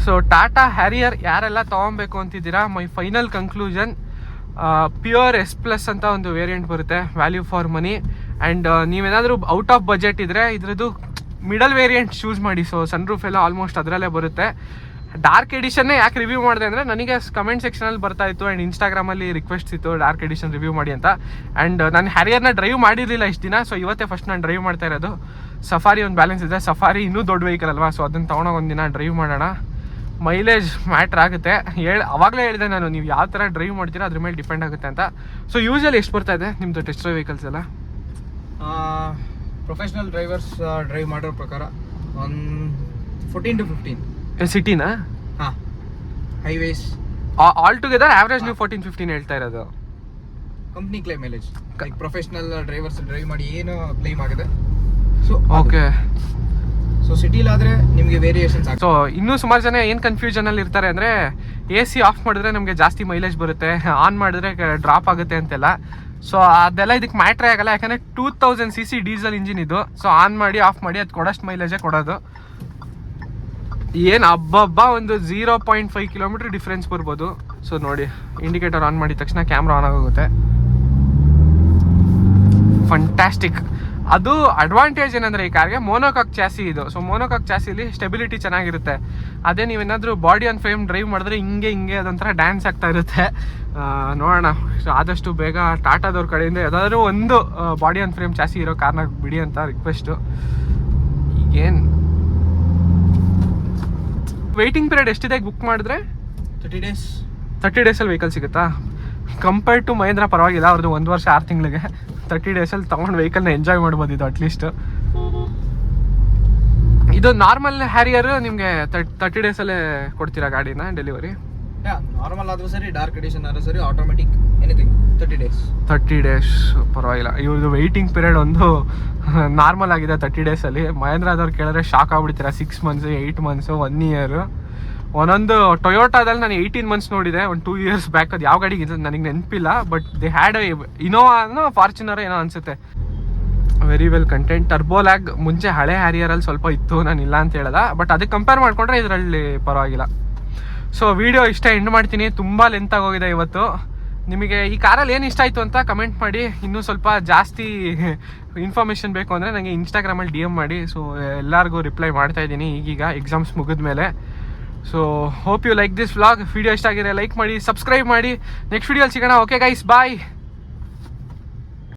ಸೊ ಟಾಟಾ ಹ್ಯಾರಿಯರ್ ಯಾರೆಲ್ಲ ತೊಗೊಬೇಕು ಅಂತಿದ್ದೀರಾ, my final conclusion pure S+ ಅಂತ ಒಂದು ವೇರಿಯಂಟ್ ಬರುತ್ತೆ, ವ್ಯಾಲ್ಯೂ ಫಾರ್ ಮನಿ. ಆ್ಯಂಡ್ ನೀವೇನಾದರೂ ಔಟ್ ಆಫ್ ಬಜೆಟ್ ಇದ್ದರೆ ಇದ್ರದ್ದು ಮಿಡಲ್ ವೇರಿಯಂಟ್ ಚೂಸ್ ಮಾಡಿ. ಸೊ ಸನ್ ರೂಫ್ ಎಲ್ಲ ಆಲ್ಮೋಸ್ಟ್ ಅದರಲ್ಲೇ ಬರುತ್ತೆ. ಡಾರ್ಕ್ ಎಡಿಷನ್ನೇ ಯಾಕೆ ರಿವ್ಯೂ ಮಾಡಿದೆ ಅಂದರೆ, ನನಗೆ ಕಮೆಂಟ್ ಸೆಕ್ಷನಲ್ಲಿ ಬರ್ತಾ ಇತ್ತು ಆ್ಯಂಡ್ ಇನ್ಸ್ಟಾಗ್ರಾಮಲ್ಲಿ ರಿಕ್ವೆಸ್ಟ್ ಇತ್ತು ಡಾರ್ಕ್ ಎಡಿಷನ್ ರಿವ್ಯೂ ಮಾಡಿ ಅಂತ. ಆ್ಯಂಡ್ ನಾನು ಹ್ಯಾರಿಯರ್ನ ಡ್ರೈವ್ ಮಾಡಿರಲಿಲ್ಲ ಇಷ್ಟು ದಿನ. ಸೊ ಇವತ್ತೇ ಫಸ್ಟ್ ನಾನು ಡ್ರೈವ್ ಮಾಡ್ತಾ ಇರೋದು. ಸಫಾರಿ ಒಂದು ಬ್ಯಾಲೆನ್ಸ್ ಇದೆ, ಸಫಾರಿ ಇನ್ನೂ ದೊಡ್ಡ ವೆಹಿಕಲ್ ಅಲ್ವಾ, ಸೊ ಅದನ್ನು ತೊಗೊಂಡೋಗಿ ಒಂದಿನ ಡ್ರೈವ್ ಮಾಡೋಣ. ಮೈಲೇಜ್ ಮ್ಯಾಟ್ರ್ ಆಗುತ್ತೆ, ಅವಾಗಲೇ ಹೇಳಿದೆ ನಾನು, ನೀವು ಯಾವ ಥರ ಡ್ರೈವ್ ಮಾಡ್ತೀರಾ ಅದ್ರ ಮೇಲೆ ಡಿಪೆಂಡ್ ಆಗುತ್ತೆ ಅಂತ. ಸೊ ಯೂಶಲಿ ಎಷ್ಟು ಬರ್ತಾ ಇದೆ ನಿಮ್ಮದು ಟೆಸ್ಟ್ ಡ್ರೈವ್ ವೆಹಿಕಲ್ಸ್ ಎಲ್ಲ? ಪ್ರೊಫೆಷ್ನಲ್ ಡ್ರೈವರ್ಸ್ ಡ್ರೈವ್ ಮಾಡೋ ಪ್ರಕಾರ ಒಂದು 14 to 15. ಸಿಟಿನಾ? ಹಾಂ, ಹೈವೇಸ್ ಆಲ್ ಟುಗೆದರ್ ಆವ್ರೇಜ್ ನೀವು 14-15 ಹೇಳ್ತಾ ಇರೋದು? Company claim mileage, like professional drivers drive ಮಾಡಿ ಏನು ಕ್ಲೈಮ್ ಆಗಿದೆ. So okay. ಸೊ ಸಿಟಿಲಾದರೆ ನಿಮಗೆ ವೇರಿಯೇಷನ್ಸ್ ಆಗುತ್ತೆ. ಸೊ ಇನ್ನೂ ಸುಮಾರು ಜನ ಏನು ಕನ್ಫ್ಯೂಷನಲ್ಲಿ ಇರ್ತಾರೆ ಅಂದರೆ, AC ಆಫ್ ಮಾಡಿದ್ರೆ ನಮಗೆ ಜಾಸ್ತಿ ಮೈಲೇಜ್ ಬರುತ್ತೆ, ಆನ್ ಮಾಡಿದ್ರೆ ಡ್ರಾಪ್ ಆಗುತ್ತೆ ಅಂತೆಲ್ಲ. ಸೊ ಅದೆಲ್ಲ ಇದಕ್ಕೆ ಮ್ಯಾಟ್ರೇ ಆಗಲ್ಲ, ಯಾಕಂದರೆ 2000 cc ಡೀಸೆಲ್ ಇಂಜಿನ್ ಇದು. ಸೊ ಆನ್ ಮಾಡಿ ಆಫ್ ಮಾಡಿ ಅದು ಕೊಡೋಷ್ಟು ಮೈಲೇಜೇ ಕೊಡೋದು. ಏನು ಹಬ್ಬ ಒಂದು 0.5 ಕಿಲೋಮೀಟ್ರ್ ಡಿಫ್ರೆನ್ಸ್ ಬರ್ಬೋದು. ಸೊ ನೋಡಿ ಇಂಡಿಕೇಟರ್ ಆನ್ ಮಾಡಿದ ತಕ್ಷಣ ಕ್ಯಾಮ್ರಾ ಆನ್ ಆಗೋಗುತ್ತೆ. ಫಂಟ್ಯಾಸ್ಟಿಕ್. ಅದು ಅಡ್ವಾಂಟೇಜ್ ಏನಂದರೆ ಈ ಕಾರ್ಗೆ ಮೋನೋಕಾಕ್ ಚಾಸಿ ಇದು. ಸೊ ಮೋನೋಕಾಕ್ ಚಾಸಿಲಿ ಸ್ಟೆಬಿಲಿಟಿ ಚೆನ್ನಾಗಿರುತ್ತೆ. ಅದೇ ನೀವೇನಾದರೂ ಬಾಡಿ ಆನ್ ಫ್ರೇಮ್ ಡ್ರೈವ್ ಮಾಡಿದ್ರೆ ಹಿಂಗೆ ಅದೊಂಥರ ಡ್ಯಾನ್ಸ್ ಆಗ್ತಾ ಇರುತ್ತೆ. ನೋಡೋಣ, ಸೊ ಆದಷ್ಟು ಬೇಗ ಟಾಟಾದವ್ರ ಕಡೆಯಿಂದ ಯಾವುದಾದ್ರೂ ಒಂದು ಬಾಡಿ ಆನ್ ಫ್ರೇಮ್ ಚಾಸಿ ಇರೋ ಕಾರ್ನ ಬಿಡಿ ಅಂತ ರಿಕ್ವೆಸ್ಟು. ಏನು ವೆಯ್ಟಿಂಗ್ ಪೀರಿಯಡ್ ಎಷ್ಟಿದೆ ಬುಕ್ ಮಾಡಿದ್ರೆ 30 days. 30 ಡೇಸಲ್ಲಿ ವೆಹಿಕಲ್ ಸಿಗುತ್ತಾ? ಕಂಪೇರ್ಡ್ ಟು ಮಹೇಂದ್ರ ಪರವಾಗಿಲ್ಲ, ಅವ್ರದ್ದು 1 ವರ್ಷ 6 ತಿಂಗಳಿಗೆ. 30 ಡೇಸಲ್ಲಿ ತೊಗೊಂಡು ವೆಹಿಕಲ್ನ ಎಂಜಾಯ್ ಮಾಡ್ಬೋದು ಇದು ಅಟ್ಲೀಸ್ಟ್. ಇದು ನಾರ್ಮಲ್ ಹ್ಯಾರಿಯರ್ ನಿಮಗೆ 30 ಡೇಸಲ್ಲೇ ಕೊಡ್ತೀರಾ ಗಾಡಿನ ಡೆಲಿವರಿ? ನಾರ್ಮಲ್ ಆದ್ರೂ ಸರಿ, ಡಾರ್ಕ್ ಎಡಿಷನ್ ಆದ್ರೂ ಸರಿ, ಆಟೋಮೆಟಿಕ್ ಎನಿಥಿಂಗ್ 30 days. 30 ಡೇಸ್ ಪರವಾಗಿಲ್ಲ. ಇವ್ರದ್ದು ವೆಯ್ಟಿಂಗ್ ಪೀರಿಯಡ್ ಒಂದು ನಾರ್ಮಲ್ ಆಗಿದೆ 30 ಡೇಸಲ್ಲಿ. ಮಹೇಂದ್ರ ಆದವ್ರು ಕೇಳಿದ್ರೆ ಶಾಕ್ ಆಗ್ಬಿಡ್ತೀರಾ. 6 months, 8 months, 1 year. ಒಂದೊಂದು ಟೊಯೋಟಾದಲ್ಲಿ ನಾನು 18 months ನೋಡಿದೆ, ಒಂದು 2 years ಬ್ಯಾಕ್. ಅದು ಯಾವ ಗಾಡಿಗೆ ಇದೆ ನನಗೆ ನೆನಪಿಲ್ಲ, ಬಟ್ ದೇ ಹ್ಯಾಡ್ ಇನೋವಾನೋ ಫಾರ್ಚುನರ್ ಏನೋ ಅನಿಸುತ್ತೆ. Very well content. Turbo lag ಮುಂಚೆ ಹಳೆ ಹ್ಯಾರಿಯರಲ್ಲಿ ಸ್ವಲ್ಪ ಇತ್ತು, ನಾನು ಇಲ್ಲ ಅಂತ ಹೇಳ್ದ, ಬಟ್ ಅದಕ್ಕೆ ಕಂಪೇರ್ ಮಾಡಿಕೊಂಡ್ರೆ ಇದರಲ್ಲಿ ಪರವಾಗಿಲ್ಲ. ಸೊ ವಿಡಿಯೋ ಇಷ್ಟ ಎಂಡ್ ಮಾಡ್ತೀನಿ, ತುಂಬ ಲೆಂತ್ ಆಗೋಗಿದೆ ಇವತ್ತು. ನಿಮಗೆ ಈ ಕಾರಲ್ಲಿ ಏನು ಇಷ್ಟ ಆಯಿತು ಅಂತ ಕಮೆಂಟ್ ಮಾಡಿ. ಇನ್ನೂ ಸ್ವಲ್ಪ ಜಾಸ್ತಿ ಇನ್ಫಾರ್ಮೇಷನ್ ಬೇಕು ಅಂದರೆ ನನಗೆ ಇನ್ಸ್ಟಾಗ್ರಾಮಲ್ಲಿ DM ಮಾಡಿ. ಸೊ ಎಲ್ಲರಿಗೂ ರಿಪ್ಲೈ ಮಾಡ್ತಾ ಇದ್ದೀನಿ ಈಗೀಗ ಎಕ್ಸಾಮ್ಸ್ ಮುಗಿದ ಮೇಲೆ. So hope you like this vlog. Video ಇಷ್ಟ ಆಗಿದೆ ಲೈಕ್ ಮಾಡಿ, ಸಬ್ಸ್ಕ್ರೈಬ್ ಮಾಡಿ. ನೆಕ್ಸ್ಟ್ ವಿಡಿಯೋಲಿ ಸಿಗೋಣ. ಓಕೆ ಗೈಸ್, ಬಾಯ್.